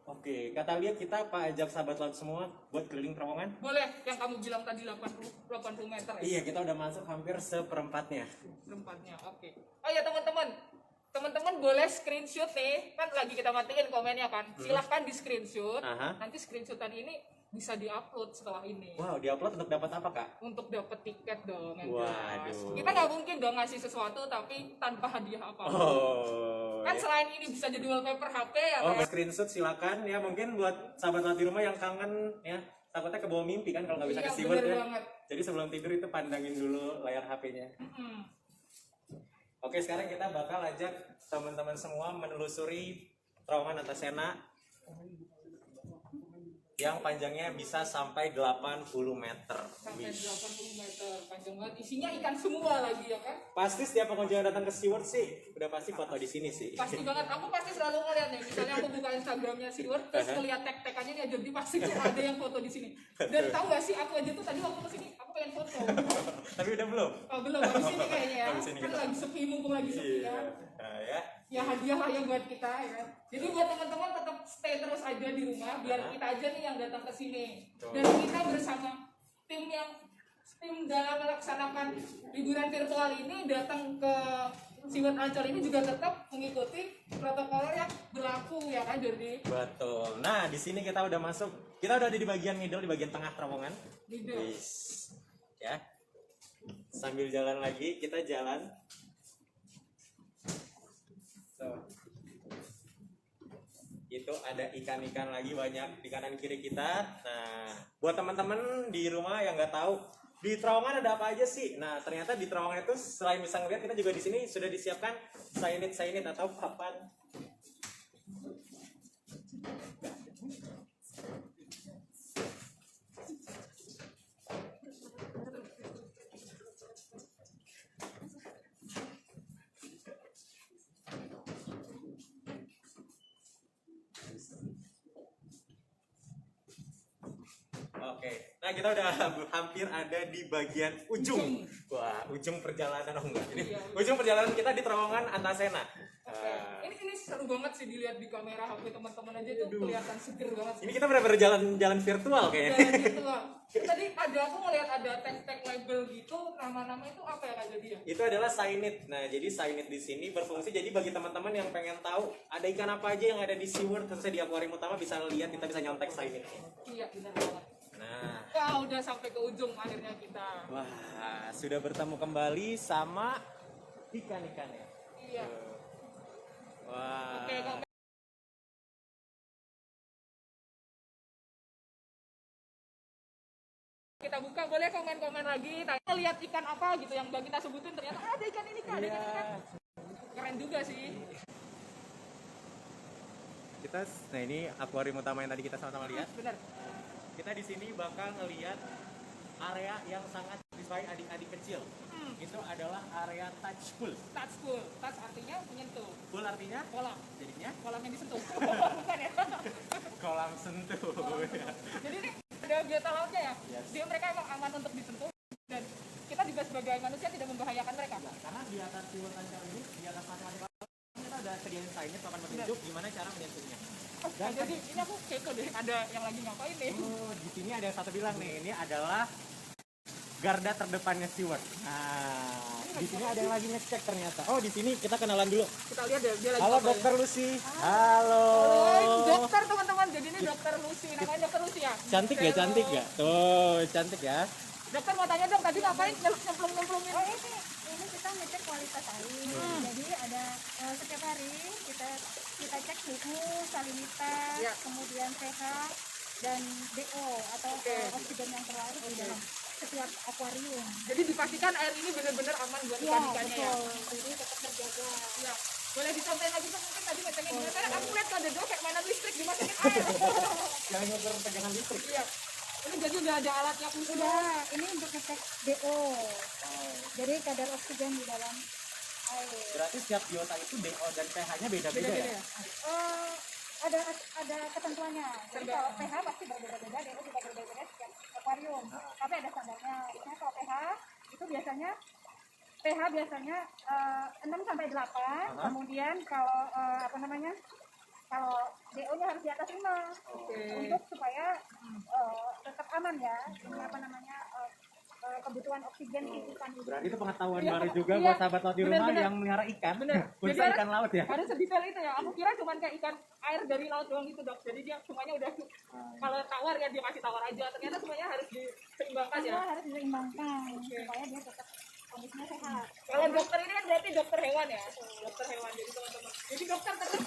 Oke, kata lihat kita ajak sahabat laut semua buat keliling terowongan. Boleh, yang kamu bilang tadi 80 meter ya? Iya, kita udah masuk hampir seperempatnya. Perempatnya, oke. Oh ya teman-teman boleh screenshot nih, kan lagi kita matiin komennya kan. Silahkan di screenshot. Aha. Nanti screenshotan ini bisa diupload setelah ini. Wow, diupload untuk dapat apa kak? Untuk dapat tiket dong yang Waduh. jelas. Kita nggak mungkin dong ngasih sesuatu tapi tanpa hadiah apa. Oh. Kan selain ini bisa jadi wallpaper HP ya Oh, kan? screenshot silakan ya. Mungkin buat sahabat laut di rumah yang kangen ya. Takutnya kebawa mimpi kan kalau nggak bisa Iya, ke SeaWorld bener ya. banget. Jadi sebelum tidur itu pandangin dulu layar HP-nya. Oke, sekarang kita bakal ajak teman-teman semua menelusuri terowongan Antasena yang panjangnya bisa sampai 80 meter. Sampai Wih. 80 meter panjang banget. Isinya ikan semua lagi ya kan? Pasti setiap pengunjung yang datang ke SeaWorld sih udah pasti foto di sini sih. Pasti banget. Aku pasti selalu ngeliat nih. Misalnya aku buka Instagramnya SeaWorld, terus ngeliat tag-tagannya nih, jadi pasti tuh ada yang foto di sini. Dan tahu gak sih, aku aja tuh tadi waktu kesini, aku pengen foto. Tapi udah belum? Oh belum, habis ini kayaknya ya. Habis ini Kan kita. lagi sepi, mumpung lagi sepi Iya. kan. Nah, ya. Ya hadiah lah yang buat kita ya kan. Jadi buat teman-teman tetap stay terus aja di rumah biar kita aja nih yang datang ke sini. Dan kita bersama tim dalam melaksanakan liburan virtual ini datang ke SeaWorld Ancol ini juga tetap mengikuti protokol yang berlaku ya kan Jordi. Betul. Nah, di sini kita udah masuk. Kita udah ada di bagian middle, di bagian tengah terowongan. Gitu. Wis. Ya. Sambil jalan lagi, kita jalan. So. Itu ada ikan-ikan lagi banyak di kanan kiri kita. Nah, buat teman-teman di rumah yang nggak tahu di terowongan ada apa aja sih? Nah, ternyata di terowongan itu selain bisa ngeliat, kita juga di sini sudah disiapkan signage atau papan. Oke, nah kita udah hampir ada di bagian ujung. Wah, ujung perjalanan enggak? Ini ujung perjalanan kita di terowongan Antasena. Ini seru banget sih dilihat di kamera HP teman-teman aja tuh kelihatan seger banget. Ini kita benar-benar jalan virtual kayaknya. Jalan gitu lah. Tadi aku ngeliat ada tag label gitu, nama-nama itu apa ya Kak Jadi ya? Itu adalah signage. Nah, jadi signage di sini berfungsi jadi bagi teman-teman yang pengen tahu ada ikan apa aja yang ada di SeaWorld, khususnya di akuarium utama bisa lihat, kita bisa nyontek signage. Iya, benar banget. Nah, Ya udah sampai ke ujung akhirnya kita. wah, sudah bertemu kembali sama ikan-ikannya. Iya. Wah. Oke, Kak. Kita buka, boleh komen-komen lagi. Kita lihat ikan apa gitu yang udah kita sebutin, ternyata ada ikan ini Kak, ada ikan ini Kak. Keren juga sih. Nah ini akuarium utama yang tadi kita sama-sama lihat. Bener. Kita di sini bakal ngelihat area yang sangat disukai adik-adik kecil. Itu adalah area touch pool. Touch pool. Touch artinya menyentuh. Pool artinya Kolam. jadinya Kolam yang disentuh. Bukan ya? kolam sentuh. Jadi ini ada biota lautnya ya. Yes. Dia mereka emang aman untuk disentuh dan kita juga sebagai manusia tidak membahayakan mereka. Karena di atas SeaWorld Ancol ini, di atas matematika kita udah sediain signage papan petunjuk gimana cara menyentuhnya. Dan jadi ini aku kepo deh, ada yang lagi ngapain nih? Di sini ada yang satu bilang nih, ini adalah garda terdepannya SeaWorld. Nah, di sini ada yang lagi ngecek ternyata. Oh, di sini kita kenalan dulu. Kita lihat deh, dia lagi Halo ngapain. Dokter Lucy. Halo. Dokter teman-teman, jadi ini Dokter Lucy, namanya Dokter Lucy ya. Cantik ya, cantik ya. Tuh, cantik ya. Dokter mau tanya dong, tadi ngapain nyemplung-nyemplungin? Oh ini kita ngecek kualitas air. Jadi ada setiap hari kita cek suhu, salinitas, Ya. kemudian pH dan DO atau oksigen yang terlarut di dalam setiap akuarium. Jadi dipastikan air ini benar-benar aman buat Ya ikan-ikannya ya. betul. Jadi tetap terjaga. Ya. Boleh disampaikan lagi Dok, mungkin tadi ngeceknya gimana? Karena aku lihat ada Dok kayak mainan listrik dimasukin air. Jangan nyebar pegangan listrik. Iya. Ini jadi udah ada alatnya khusus. Udah, ini untuk ngecek DO. Jadi kadar oksigen di dalam air. Berarti setiap biota itu DO dan pH-nya beda-beda Beda-beda ya? ya. Ada ketentuannya. Jadi kalau pH pasti berbeda-beda, DO juga berbeda-beda setiap akuarium. Tapi ada standarnya. Misalnya kalau pH itu biasanya 6 sampai 8. Kemudian kalau kalau DO-nya harus di atas 5. Untuk supaya tetap aman ya. Ini kebutuhan oksigen ikan itu. Berarti itu pengetahuan Iya, baru juga iya. buat sahabat laut di rumah Bener-bener. yang melihara ikan. Bener. Khususnya Jadi ikan laut ya. Harus sedetail itu ya. Aku kira cuma kayak ikan air dari laut doang gitu Dok. Jadi dia semuanya udah kalau tawar ya dia kasih tawar aja. Ternyata semuanya harus diseimbangkan ya. Semua harus diseimbangkan supaya dia tetap kondisinya sehat. Kalau dokter ini kan berarti dokter hewan ya. Dokter hewan jadi teman-teman. Jadi dokter tetap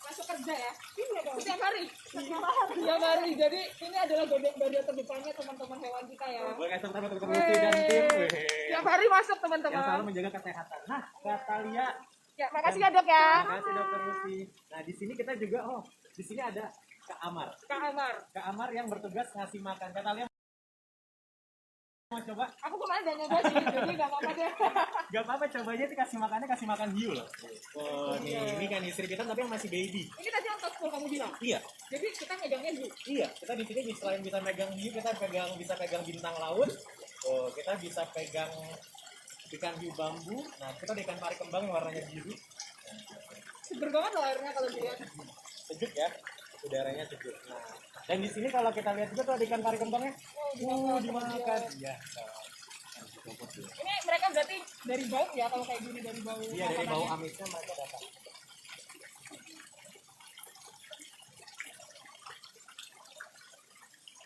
masuk kerja ya. Iya dong. Setiap hari. Setiap hari. Jadi ini adalah garda terdepannya teman-teman hewan kita ya. Boleh kasih tepuk tangan untuk Lucy dan tim. Wih. Setiap hari masuk Yang teman-teman. selalu menjaga kesehatan. Nah, kata Lia, Ya, makasih ya Dok ya. terima kasih Dokter Lucy. Nah, di sini kita juga, di sini ada Kak Amar. Kak Amar. Kak Amar yang bertugas ngasih makan. Kata Lia mau coba? Aku kemarin udah nyoba sih, jadi gak apa-apa deh. Gak apa-apa, coba aja kasih makan hiu loh. Oh, ini kan istri kita tapi yang masih baby. Ini tadi yang top kamu bilang. Iya, Jadi kita megangnya dulu. iya. Kita di sini selain bisa megang hiu, kita bisa pegang bintang laut. Tuh, kita bisa pegang ikan hiu bambu. Nah, kita ada ikan pari kembang yang warnanya biru. Seger banget loh airnya kalau dilihat. Sejuk ya, udaranya sejuk. Nah, dan di sini kalau kita lihat juga tuh ada ikan pari kembangnya. Dimakan. Iya. Ini mereka berarti dari bau ya, kalau kayak gini dari bau. Iya, dari bau makanannya. amisnya mereka datang.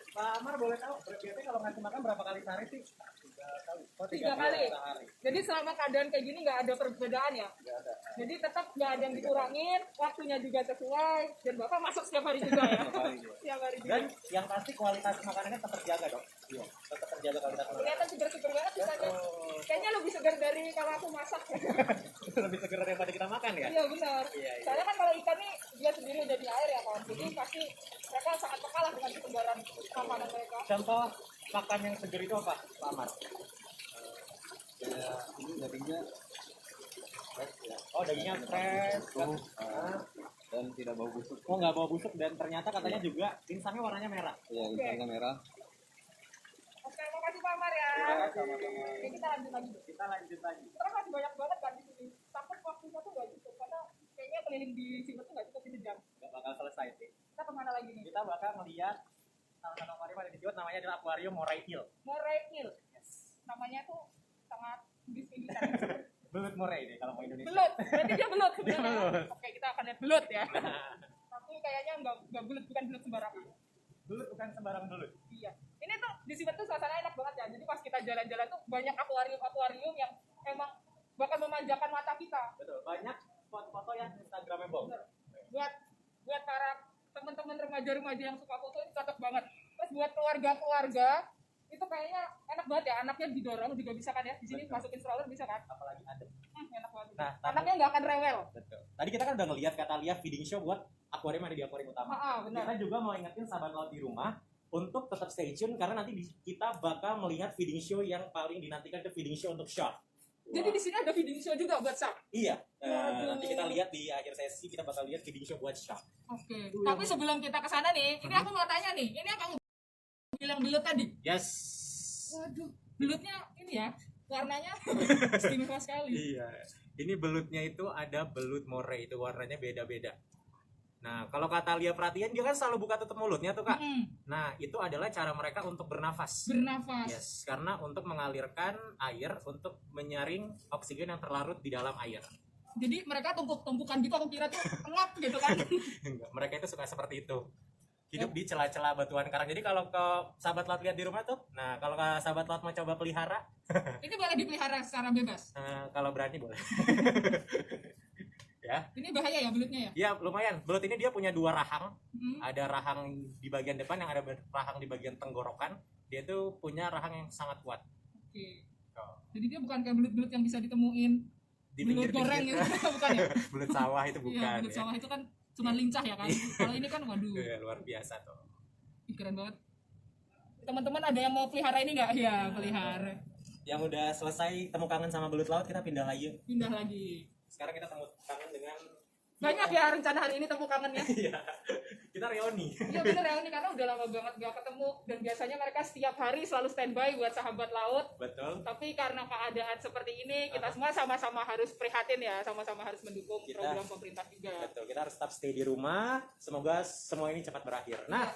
Pak Amar boleh tahu, biasanya kalau ngasih makan berapa kali sehari sih? 3 kali. Oh, 3 kali. sehari. Jadi selama keadaan kayak gini nggak ada perbedaan ya? Nggak ada. Jadi tetap nggak ada yang dikurangin, waktunya juga sesuai, dan Bapak masuk setiap hari juga ya? Setiap hari juga. Dan yang pasti kualitas makanannya tetap terjaga dong. Iya, tetap terjaga kualitas makanan. Kelihatan seger-seger banget sisanya. Kayaknya lebih segar dari kalau aku masak. Lebih segar daripada kita makan ya. Iya benar. Iya, iya. Soalnya kan kalau ikan nih dia sendiri udah di air ya kan, jadi pasti mereka sangat peka lah dengan kesegaran makanan mereka. Contoh makan yang segar itu apa, Pak Amar? Ini dagingnya fresh ya, Oh, dagingnya fresh. dan tidak bau busuk. Oh, nggak bau busuk dan ternyata katanya juga insangnya warnanya merah. Ya, insangnya merah. Oke, makasih Pak Amar ya. Oke, kita lanjut lagi. Kita lanjut lagi. Karena masih banyak banget kan di sini. Takut waktunya tuh nggak cukup karena kayaknya keliling di sini tuh nggak cukup di jam. Nggak bakal selesai sih. Kita kemana lagi nih? Kita bakal melihat salah satu akuarium ada di Siwot, namanya adalah Akuarium Moray Eel. Moray Eel. Namanya tuh sangat Inggris-Inggrisan. Belut Moray deh kalau mau Indonesia. Belut. Berarti dia belut sebenarnya. belut. Oke, kita akan lihat belut ya. Tapi kayaknya nggak belut, bukan belut sembarangan. Belut bukan sembarang belut. Iya. Ini tuh di sini tuh suasana enak banget ya. Jadi pas kita jalan-jalan tuh banyak akuarium-akuarium yang emang bakal memanjakan mata kita. Betul. Banyak foto-foto yang Instagramable. Bener. Buat para teman-teman remaja-remaja yang suka foto ini cocok banget. Terus buat keluarga-keluarga itu kayaknya enak banget ya, anaknya didorong juga bisa kan ya, di sini Betul. masukin stroller bisa kan. Apalagi ada. Enak banget. Nah, Anaknya nggak akan rewel. betul. Tadi kita kan udah ngelihat kata Lia feeding show buat akuarium ada di akuarium utama. Benar. Kita juga mau ingetin sahabat laut di rumah untuk tetap stay tune karena nanti kita bakal melihat feeding show yang paling dinantikan, itu feeding show untuk shark. Jadi di sini ada feeding show juga buat shark. Iya. Waduh. Nanti kita lihat di akhir sesi kita bakal lihat feeding show buat shark. Oke. Tapi sebelum kita ke sana nih, ini aku mau tanya nih, ini apa yang bilang belut tadi? Yes. Waduh, belutnya ini ya, warnanya istimewa sekali. Iya. Ini belutnya itu ada belut moray, itu warnanya beda-beda. Nah, kalau kata Lia perhatian dia kan selalu buka tutup mulutnya tuh, Kak. Nah, itu adalah cara mereka untuk bernafas. Bernafas. Yes, karena untuk mengalirkan air untuk menyaring oksigen yang terlarut di dalam air. Jadi mereka tumpuk-tumpukan gitu, aku kira tuh ngap gitu kan. Enggak, mereka itu suka seperti itu. Hidup di celah-celah batuan karang. Jadi kalau ke sahabat laut lihat di rumah tuh, nah kalau ke sahabat laut mau coba pelihara, Ini boleh dipelihara secara bebas. kalau berani boleh. Ya, Ini bahaya ya belutnya ya? ya lumayan. Belut ini dia punya 2 rahang. Hmm. Ada rahang di bagian depan, yang ada rahang di bagian tenggorokan. Dia tuh punya rahang yang sangat kuat. Oke. Oh. Jadi dia bukan kayak belut-belut yang bisa ditemuin Di belut pinggir-pinggir. goreng gitu, bukan ya? Belut sawah itu Iya, bukan. belut Ya. sawah itu kan cuma lincah ya kan. Kalau ini kan waduh, Iya, luar biasa tuh. ih, keren banget. Teman-teman ada yang mau pelihara ini nggak? Ya, pelihara. Yang udah selesai temu kangen sama belut laut, kita pindah lagi. Pindah lagi. Sekarang kita temu kangen dengan Banyak ya rencana hari ini temu kangennya. Iya. Kita reuni. Iya bener ya, ini karena udah lama banget gak ketemu. Dan biasanya mereka setiap hari selalu standby buat sahabat laut. Betul. Tapi karena keadaan seperti ini, kita semua sama-sama harus prihatin ya, sama-sama harus mendukung Kita- program pemerintah juga. Betul. Kita harus tetap stay di rumah. Semoga semua ini cepat berakhir. Nah,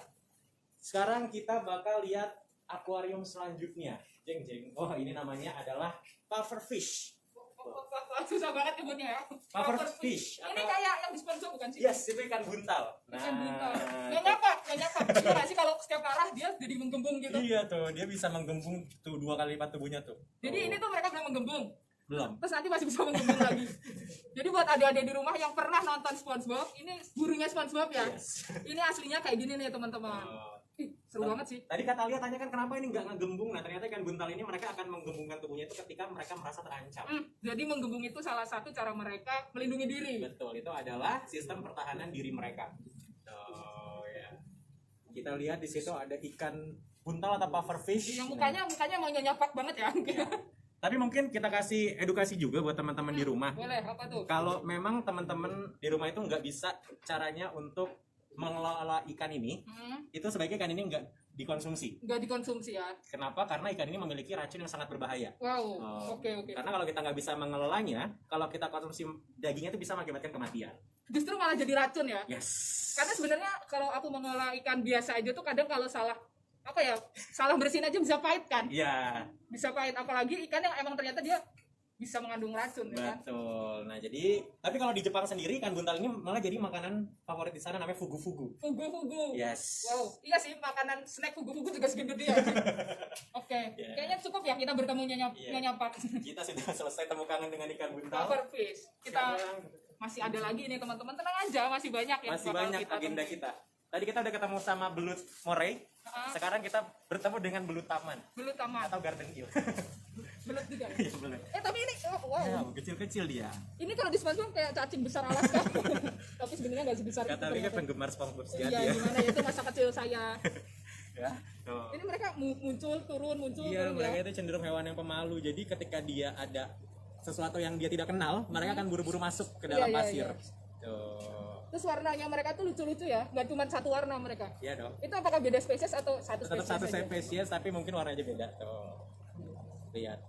sekarang kita bakal lihat akuarium selanjutnya. Jeng jeng. Oh, ini namanya adalah pufferfish. Susah banget nyebutnya ya. Pufferfish. Ini kayak yang di sponsor bukan sih? Yes, itu ikan buntal. Ikan buntal. Gak nyapa. Iya nggak sih kalau setiap arah dia jadi menggembung gitu. Iya tuh, dia bisa menggembung tuh 2 kali lipat tubuhnya tuh. Jadi ini tuh mereka belum menggembung. Belum. Terus nanti masih bisa menggembung lagi. Jadi buat adik-adik di rumah yang pernah nonton SpongeBob, ini gurunya SpongeBob ya. Yes. Ini aslinya kayak gini nih teman-teman. Oh. Ih, seru banget sih. Tadi kata Lia tanya kan kenapa ini nggak ngegembung. Nah, ternyata ikan buntal ini mereka akan menggembungkan tubuhnya itu ketika mereka merasa terancam. Jadi menggembung itu salah satu cara mereka melindungi diri. Betul, itu adalah sistem pertahanan diri mereka. Oh ya. Kita lihat di situ ada ikan buntal atau pufferfish. Yang mukanya mau nyapak banget ya. Tapi mungkin kita kasih edukasi juga buat teman-teman di rumah. Boleh, apa tuh? Kalau memang teman-teman di rumah itu nggak bisa caranya untuk mengelola ikan ini, itu sebaiknya ikan ini nggak dikonsumsi. Nggak dikonsumsi ya. Kenapa? Karena ikan ini memiliki racun yang sangat berbahaya. Wow. Oh. Oke. Karena kalau kita nggak bisa mengelolanya, kalau kita konsumsi dagingnya itu bisa mengakibatkan kematian. Justru malah jadi racun ya. Yes. Karena sebenarnya kalau aku mengolah ikan biasa aja tuh kadang kalau salah salah bersihin aja bisa pahit kan. Iya. Bisa pahit, apalagi ikan yang emang ternyata dia bisa mengandung racun ya kan. Betul. Nah jadi, tapi kalau di Jepang sendiri ikan buntal ini malah jadi makanan favorit di sana, namanya fugu-fugu. Fugu-fugu. Yes. Wow, iya sih, makanan snack fugu-fugu juga segede ya. Oke, Yeah. kayaknya cukup ya kita bertemu Yeah. Nyonya Pak. Kita sudah selesai temu kangen dengan ikan buntal. Cover fish. Kita Sekarang masih ada lagi nih teman-teman, tenang aja, masih banyak yang masih bakal banyak agenda temuin. kita. Tadi kita udah ketemu sama belut moray. Sekarang kita bertemu dengan belut taman Belut taman, atau garden eel. belut juga. Iya, belut. Tapi ini, wow. Ya, kecil-kecil dia. Ini kalau di SpongeBob kayak cacing besar Alaska. Tapi sebenarnya nggak sebesar Kata itu. Rika ternyata. penggemar SpongeBob sejati Iya, ya. gimana ya, itu masa kecil saya. Ya. Tuh. Ini mereka muncul, turun, Iya, turun mereka ya. itu cenderung hewan yang pemalu. Jadi ketika dia ada sesuatu yang dia tidak kenal, mereka akan buru-buru masuk ke dalam Iya, iya, pasir. iya. Tuh. Terus warnanya mereka tuh lucu-lucu ya, nggak cuma satu warna mereka. Iya dong. Itu apakah beda spesies atau satu Tetap spesies? satu aja? spesies tapi mungkin warnanya beda. Tuh. Lihat.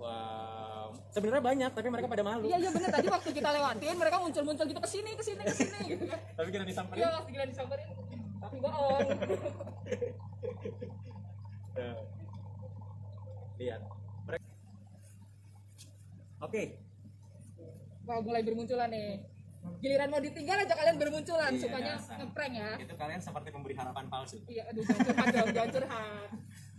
Wow. Sebenarnya banyak tapi mereka pada malu. Iya bener, tadi waktu kita lewatin mereka muncul-muncul gitu ke sini gitu kan. Tapi kita disamperin. Iya, waktu kita disamperin. Tapi bohong. Tuh. Lihat. Mereka. Oke. Wah, mulai bermunculan nih. Giliran mau ditinggal aja kalian bermunculan, Iya, sukanya dasar. ngeprank ya. Itu kalian seperti memberi harapan palsu. Iya, aduh jangan curhat dong, jangan curhat.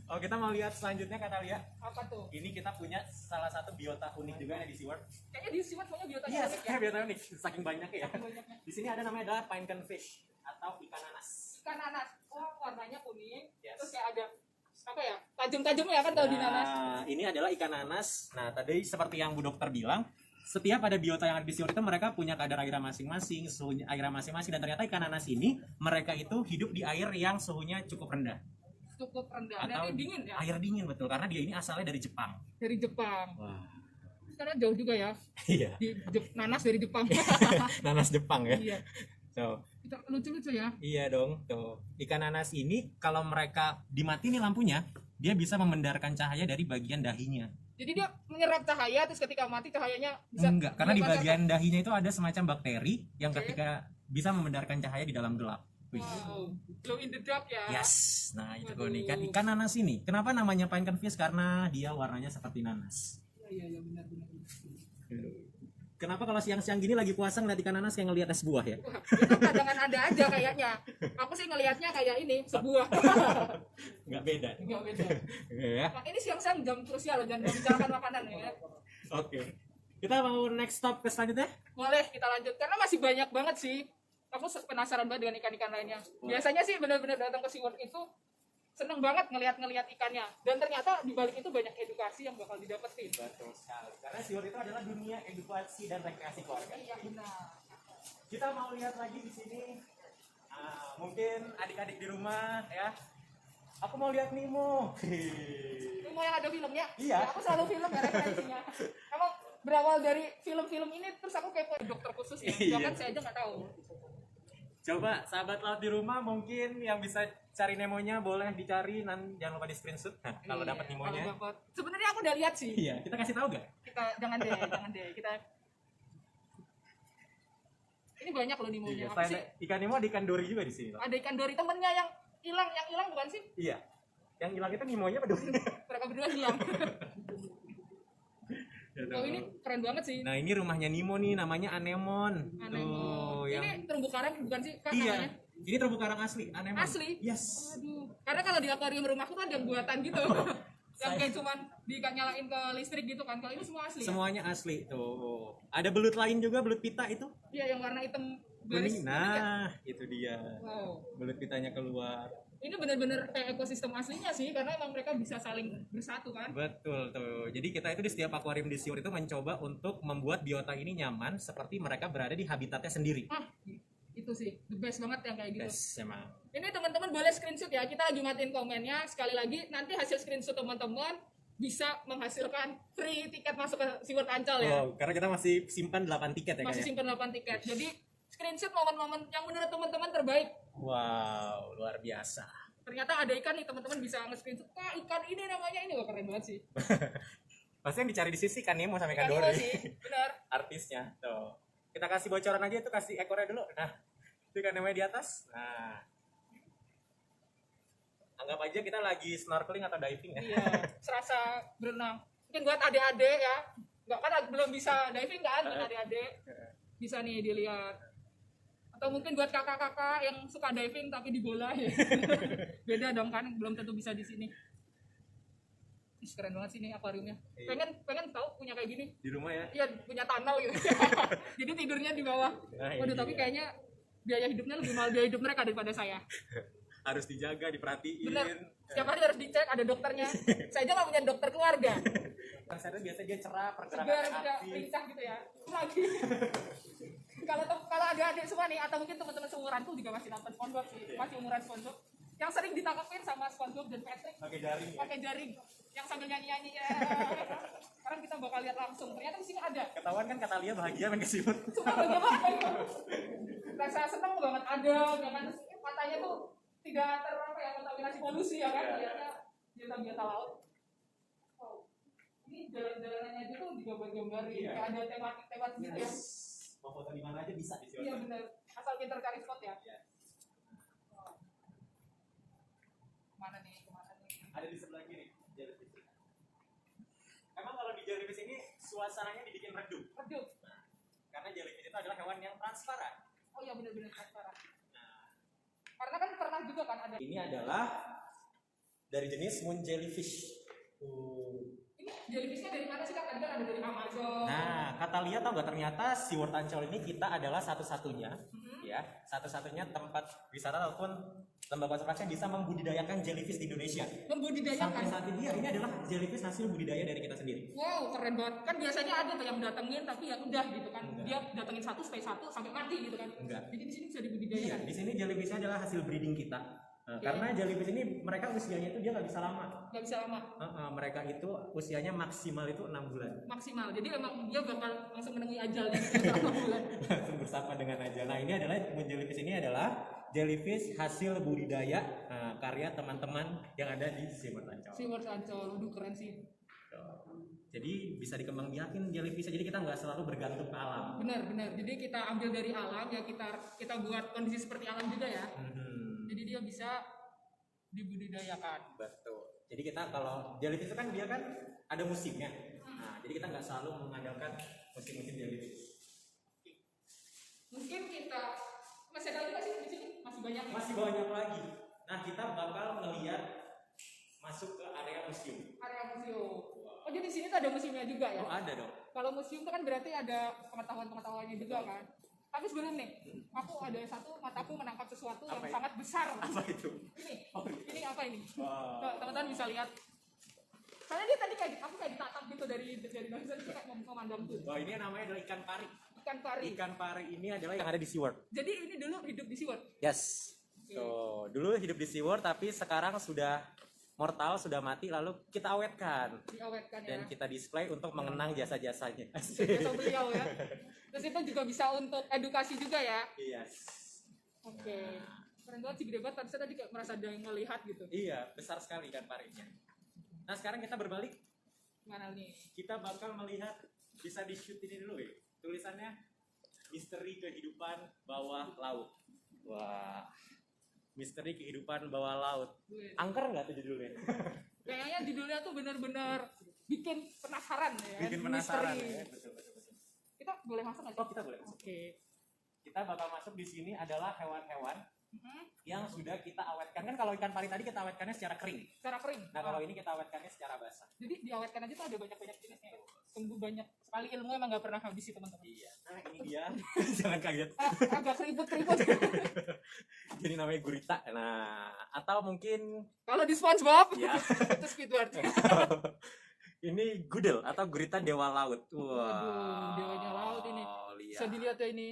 Oh, kita mau lihat selanjutnya kata Lia. Apa tuh? Ini kita punya salah satu biota unik juga nih di SeaWorld. Kayaknya di SeaWorld punya biota Iya, unik ya. biota unik. Saking banyaknya ya. banyaknya. Di sini ada namanya adalah pinecan fish atau ikan nanas. Ikan nanas, wah warnanya kuning, Yes. terus kayak ada apa ya, tajam-tajamnya kan kalau di nanas. Nah, ini adalah ikan nanas. Nah, tadi seperti yang Bu Dokter bilang, setiap ada biota yang ada di SeaWorld itu mereka punya kadar air masing-masing, suhu air masing-masing, dan ternyata ikan nanas ini mereka itu hidup di air yang suhunya cukup rendah. Cukup rendah, Atau berarti dingin ya. air dingin, betul, karena dia ini asalnya dari Jepang. Dari Jepang. Wah. Karena jauh juga ya. Iya. Nanas dari Jepang. Nanas Jepang ya. Iya. So, Kita lucu-lucu ya. iya dong, tuh. Ikan nanas ini kalau mereka dimati nih lampunya, dia bisa memendarkan cahaya dari bagian dahinya. Jadi dia menyerap cahaya, terus ketika mati cahayanya bisa Enggak, karena di melepaskan- bagian dahinya itu ada semacam bakteri yang ketika bisa memendarkan cahaya di dalam gelap. Wih. Wow, glow in the dark ya. Yes, nah itu Waduh. keunikan ikan nanas ini. Kenapa namanya pinecan fish? Karena dia warnanya seperti nanas. Iya, benar. Kenapa kalau siang-siang gini lagi puasa ngeliat ikan nanas kayak ngeliat es buah ya? Wah, itu kadang ada aja kayaknya. Aku sih ngelihatnya kayak ini, sebuah. Nggak beda. Enggak beda. Ya. Nah, ini siang-siang jam krusial loh, jangan membicarakan makanan ya. Oke. Kita mau next stop ke selanjutnya? Boleh kita lanjut karena masih banyak banget sih. Aku penasaran banget dengan ikan-ikan lainnya. Biasanya sih benar-benar datang ke SeaWorld itu seneng banget ngelihat ikannya. Dan ternyata di balik itu banyak edukasi yang bakal didapetin. Betul sekali. Karena SeaWorld itu adalah dunia edukasi dan rekreasi keluarga. Iya benar. Kita mau lihat lagi di sini. Mungkin adik-adik di rumah ya. Aku mau lihat Nemo. Ini mau yang ada filmnya? Iya. Ya, aku selalu film ya referensinya. Emang berawal dari film-film ini terus aku kepo dokter khusus ya. Iya. Bahkan saya aja nggak tahu. Coba sahabat laut di rumah mungkin yang bisa cari Nemonya boleh dicari, jangan lupa di screenshot. Nah, kalau Iya, dapat Nemonya. kalau dapet. Sebenarnya aku udah lihat sih. Iya, kita kasih tahu gak? Kita jangan deh. Kita ini banyak loh Nemonya. Iya, Apa sih? selain ikan Nemo ada ikan dori juga di sini. Pak. Ada ikan dori temennya yang hilang bukan sih? Iya. Yang hilang itu Nemonya apa dori? Mereka berdua hilang. Oh ini keren banget sih. Nah, ini rumahnya Nemo nih, namanya Anemon. Anemon. Tuh, yang Ini terumbu karang bukan sih? Kak, iya. namanya? Ini terumbu karang asli, Anemon. Asli? Yes. Aduh. Karena kalau di akuarium rumahku kan ada buatan gitu. Yang kayak cuman nyalain ke listrik gitu kan. Kalau ini semua asli. Ya? Semuanya asli tuh. Ada belut lain juga, belut pita itu. Iya, yang warna hitam garis. Kuning. Nah, itu dia. Wow. Belut pitanya keluar. Ini benar-benar kayak ekosistem aslinya sih, karena emang mereka bisa saling bersatu kan. Betul tuh. Jadi kita itu di setiap akuarium di SeaWorld itu mencoba untuk membuat biota ini nyaman seperti mereka berada di habitatnya sendiri. Ah, itu sih the best banget yang kayak gitu. Yes, emang. Ini teman-teman boleh screenshot ya. Kita lagi matiin komennya. Sekali lagi nanti hasil screenshot teman-teman bisa menghasilkan free tiket masuk ke SeaWorld Ancol ya. Oh, karena kita masih simpan 8 tiket ya Masih kayaknya. simpan 8 tiket. Jadi screenshot momen-momen yang menurut teman-teman terbaik. Wow, luar biasa. ternyata ada ikan nih, teman-teman bisa nge-screenshot, Kak, ikan ini namanya ini. Wah, keren banget sih. Pasti yang dicari di sisi kan Nemo sama ikan Ikan Nemo dori. sih, benar. Artisnya tuh. Kita kasih bocoran aja tuh, kasih ekornya dulu. Nah, itu ikan Nemo di atas. Nah, anggap aja kita lagi snorkeling atau diving ya. Iya, serasa berenang. Mungkin buat adik-adik ya, nggak kan belum bisa diving kan, buat adik-adik bisa nih dilihat. Atau mungkin buat kakak-kakak yang suka diving tapi di bola ya. Beda dong kan, belum tentu bisa di sini. Ih, keren banget sih ini akuariumnya. Iya. Pengen tahu punya kayak gini. Di rumah ya. Iya, punya tunnel gitu. Jadi tidurnya di bawah. Nah, Waduh, ini tapi dia. kayaknya biaya hidupnya lebih mahal biaya hidup mereka daripada saya. Harus dijaga, diperhatiin. Bener, setiap hari harus dicek, ada dokternya. Saya aja nggak punya dokter keluarga. Konsepnya biasa dia cerah, Segar, pergerakannya udah aktif. lincah gitu ya. Lagi. Kalau ada adik semua nih, atau mungkin teman-teman seumuranku juga masih nonton SpongeBob sih, masih umuran SpongeBob. Yang sering ditangkapin sama SpongeBob dan Patrick Pakai jaring ya. pakai jaring, yang sambil nyanyi-nyanyi ya. Sekarang kita bakal lihat langsung. Ternyata di sini ada. Ketahuan kan kata Lia bahagia main ke siput. Cuma bagaimana itu? Rasa seneng banget ada, ya kan? Terus matanya tuh tidak kontaminasi polusi ya kan? Lihatnya biota-biota laut. Wow. Ini jalan-jalanannya aja tuh digambar-gambarin, Iya. kayak ada tematik-tematik gitu ya. Mau foto di mana aja bisa di sini. Iya benar, asal pinter cari spot ya. Iya. Wow. Kemana nih? Ada di sebelah kiri jellyfish. Emang kalau di jellyfish ini suasananya dibikin redup. Redup. Karena jellyfish itu adalah hewan yang transparan. Oh iya benar-benar transparan. Karena kan pernah juga kan ada. Ini adalah dari jenis moon jellyfish. Ini jellyfishnya dari mana sih Kak? Tadi kan ada dari Amazon. Nah, kata Lia tau nggak, ternyata SeaWorld Ancol ini kita adalah satu-satunya, ya, satu-satunya tempat wisata ataupun lembaga konservasi yang bisa membudidayakan jellyfish di Indonesia. Sampai Membudidayakan. saat ini ya, ini adalah jellyfish hasil budidaya dari kita sendiri. Wow, keren banget. Kan biasanya ada tuh yang datengin tapi ya udah gitu kan. Dia datengin satu stay satu sampai mati gitu kan. Enggak. Jadi di sini bisa Iya, dibudidayakan. di sini jellyfishnya adalah hasil breeding kita. Nah, karena jellyfish ini mereka usianya itu dia nggak bisa lama. Nggak bisa lama. Mereka itu usianya maksimal itu 6 bulan. Maksimal. Jadi emang dia bakal langsung menemui ajalnya selama bulan. Langsung bersama dengan aja. Nah, ini adalah moon jellyfish, ini adalah jellyfish hasil budidaya karya teman-teman yang ada di SeaWorld Ancol. SeaWorld Ancol, aduh keren sih. Jadi bisa dikembangbiakin jellyfish, jadi kita nggak selalu bergantung ke alam. Benar. Jadi kita ambil dari alam ya, kita buat kondisi seperti alam juga ya. Jadi dia bisa dibudidayakan. Betul. Jadi kita kalau jellyfish itu kan dia kan ada musimnya. Nah, jadi kita nggak selalu mengandalkan musim-musim jellyfish. Mungkin kita masih ada lagi nggak sih di sini? Masih banyak. Ya? Masih banyak lagi. Nah, kita bakal ngeliat masuk ke area museum. Area museum. Oh jadi di sini tuh ada museumnya juga ya? Oh, ada dong. Kalau museum itu kan berarti ada pengetahuan-pengetahuannya juga kan. Tapi sebelum nih, aku ada satu mataku menangkap sesuatu yang Apa itu? sangat besar. Apa itu? Ini apa ini? Wow. Tuh, teman-teman bisa lihat. Soalnya dia tadi aku kayak ditatap gitu dari barusan itu kayak memandang tuh. Oh, ini namanya adalah ikan pari. Ikan pari. Ikan pari ini adalah yang ada di SeaWorld. Jadi ini dulu hidup di SeaWorld. Yes. So, dulu hidup di SeaWorld tapi sekarang sudah mortal, sudah mati, lalu kita awetkan Diawetkan ya. dan kita display untuk mengenang jasa-jasanya. Jasa beliau ya. Terus itu juga bisa untuk edukasi juga ya. Yes. Oke. Keren banget sih, gede banget. Saya tadi kayak merasa ada yang ngelihat gitu. Iya, besar sekali ikan parinya. Nah, sekarang kita berbalik, Mana nih? kita bakal melihat, bisa di shoot ini dulu ya. Tulisannya Misteri Kehidupan Bawah Laut. Wah. Misteri Kehidupan Bawah Laut. Wih. Angker nggak tuh judulnya? Kayaknya judulnya tuh bener-bener bikin penasaran ya. Bikin penasaran Misteri. ya. Betul. Kita boleh masuk nggak sih? Oh, kita boleh masuk. Oke. Kita bakal masuk di sini adalah hewan-hewan Mhm. yang sudah kita awetkan. Kan kalau ikan pari tadi kita awetkannya secara kering. Secara kering. Nah, kalau ini kita awetkannya secara basah. Jadi diawetkan aja tuh ada banyak-banyak jenisnya. Tunggu banyak sekali, ilmu emang nggak pernah habis sih teman-teman. Iya. Nah, ini dia. Jangan kaget. Agak keriput-keriput. Jadi namanya gurita. Nah, atau mungkin Kalau di SpongeBob ya. itu Squidward. Ini gudel atau gurita dewa laut. Wah. Waduh, dewanya laut ini. Lihat. Bisa dilihat ya ini.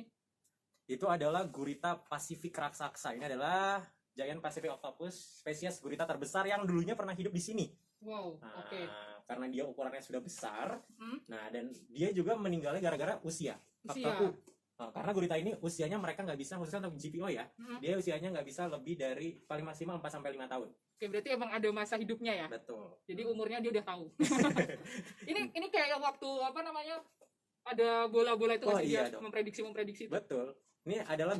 Itu adalah gurita Pasifik raksasa. Ini adalah giant Pacific octopus, spesies gurita terbesar yang dulunya pernah hidup di sini. Wow, Nah, oke. karena dia ukurannya sudah besar, Hmm? nah dan dia juga meninggalnya gara-gara usia. Usia. Faktor Karena gurita ini usianya mereka nggak bisa, khususnya untuk GPO ya, dia usianya nggak bisa lebih dari paling maksimal 4 sampai 5 tahun. Oke, berarti emang ada masa hidupnya ya. Betul. Jadi umurnya dia udah tahu. ini kayak yang waktu apa namanya ada bola-bola itu Oh, masih iya dia dong. memprediksi itu Betul. Ini adalah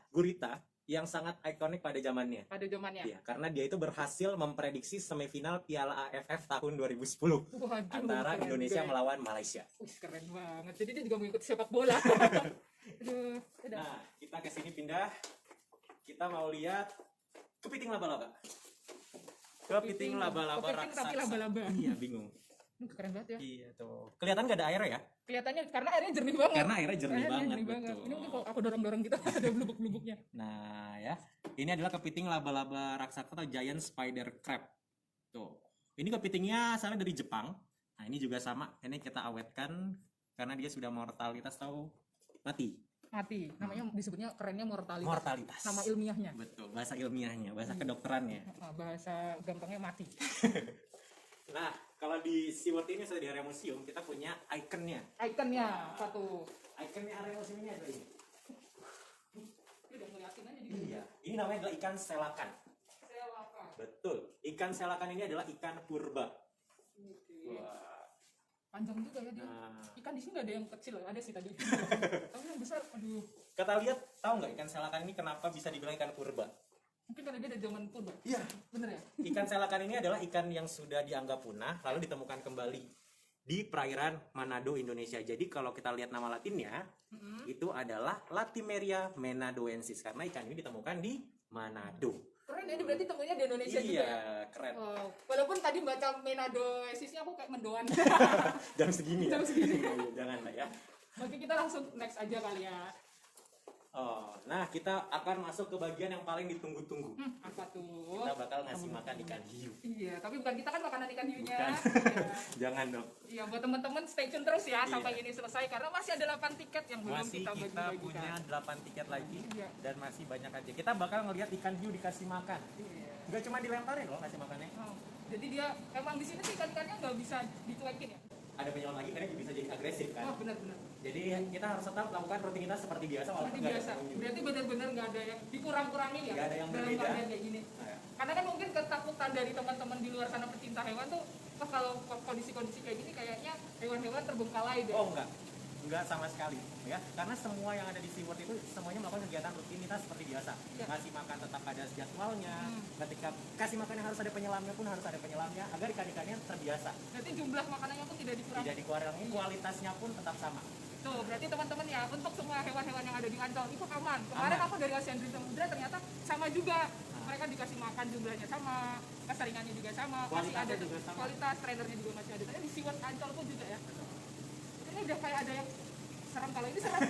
gurita yang sangat ikonik pada zamannya. pada zamannya. Iya, karena dia itu berhasil memprediksi semifinal Piala AFF tahun 2010 Waduh, antara keren Indonesia juga ya. melawan Malaysia. Wih, keren banget. Jadi dia juga mengikuti sepak bola. Aduh, udah. Nah, kita ke sini pindah. Kita mau lihat kepiting laba-laba. Kepiting laba-laba Kepiting raksasa. tapi laba-laba. Iya, bingung. Keren banget ya. Iya tuh. Kelihatan gak ada air ya? Kelihatannya karena airnya jernih banget. Karena airnya jernih banget, betul. Ini mungkin kalau aku dorong-dorong gitu ada blubuk-blubuknya. Nah, ya. Ini adalah kepiting laba-laba raksasa atau giant spider crab. Tuh. Ini kepitingnya asalnya dari Jepang. Nah, ini juga sama. Ini kita awetkan karena dia sudah mortalitas atau mati. Mati. Namanya disebutnya kerennya mortalitas. Mortalitas. Nama ilmiahnya. Betul, bahasa ilmiahnya, bahasa kedokterannya. Bahasa gampangnya mati. Nah, kalau di SeaWorld ini di area museum kita punya ikonnya. Ikonnya satu. Ikonnya area museum ini adalah ini. Ini udah ngeliatin aja di Iya. Ini namanya adalah ikan selakan. Selakan. Betul. Ikan selakan ini adalah ikan purba. Oke. Wah. Panjang juga ya dia. Nah. Ikan di sini nggak ada yang kecil, ada sih tadi. Tapi yang besar, aduh. Kata lihat, tahu nggak ikan selakan ini kenapa bisa dibilang ikan purba? Mungkin karena dia dari zaman purba. Iya. Bener ya? Ikan selakan ini adalah ikan yang sudah dianggap punah lalu ditemukan kembali di perairan Manado, Indonesia. Jadi kalau kita lihat nama latinnya, itu adalah Latimeria menadoensis karena ikan ini ditemukan di Manado. Keren ya, ini berarti temunya di Indonesia juga ya? Iya, keren. Wow. Walaupun tadi baca menadoesisnya aku kayak mendoan. Jam segini ya? Jam segini. Jangan lah ya. Oke, kita langsung next aja kali ya. Oh, nah kita akan masuk ke bagian yang paling ditunggu-tunggu. Apa tuh? Kita bakal ngasih makan ikan hiu. Iya, tapi bukan kita kan makanan ikan hiunya. Bukan. Iya. Jangan dong. Iya, buat teman-teman stay tune terus ya Iya. sampai ini selesai karena masih ada 8 tiket yang belum Masih kita kita bagi-bagikan. punya 8 tiket lagi Iya. dan masih banyak aja. Kita bakal ngelihat ikan hiu dikasih makan. Iya. Nggak cuma dilemparin loh ngasih makannya. Oh, jadi dia emang di sini sih ikan-ikannya nggak bisa dicuekin ya? Ada penyelam lagi karena bisa jadi agresif kan. Wah, benar-benar. Jadi kita harus tetap melakukan rutinitas seperti biasa walaupun Seperti nggak ada biasa. pengunjung. Berarti benar-benar nggak ada yang dikurang-kurangin ya? Nggak ada yang dalam berbeda. keadaan kayak gini. Nah, ya. Karena kan mungkin ketakutan dari teman-teman di luar sana pecinta hewan tuh, wah kalau kondisi-kondisi kayak gini kayaknya hewan-hewan terbengkalai deh. Oh enggak sama sekali ya. Karena semua yang ada di SeaWorld itu semuanya melakukan kegiatan rutinitas seperti biasa. Ya. Ngasih makan tetap ada jadwalnya. Ketika kasih makan yang harus ada penyelamnya pun harus ada penyelamnya agar ikan-ikannya terbiasa. Berarti jumlah makanannya pun tidak dikurangi. Tidak dikurangi, kualitasnya pun tetap sama. Tuh, berarti teman-teman ya, untuk semua hewan-hewan yang ada di Ancol itu aman. Kemarin Aman. aku dari Asian Dream Samudra ternyata sama juga. Mereka dikasih makan jumlahnya sama, keseringannya juga sama, masih Kualitasnya ada juga sama. kualitas trainernya juga masih ada. Tapi di SeaWorld Ancol pun juga ya. Ini udah kayak ada yang serem, kalau ini serem.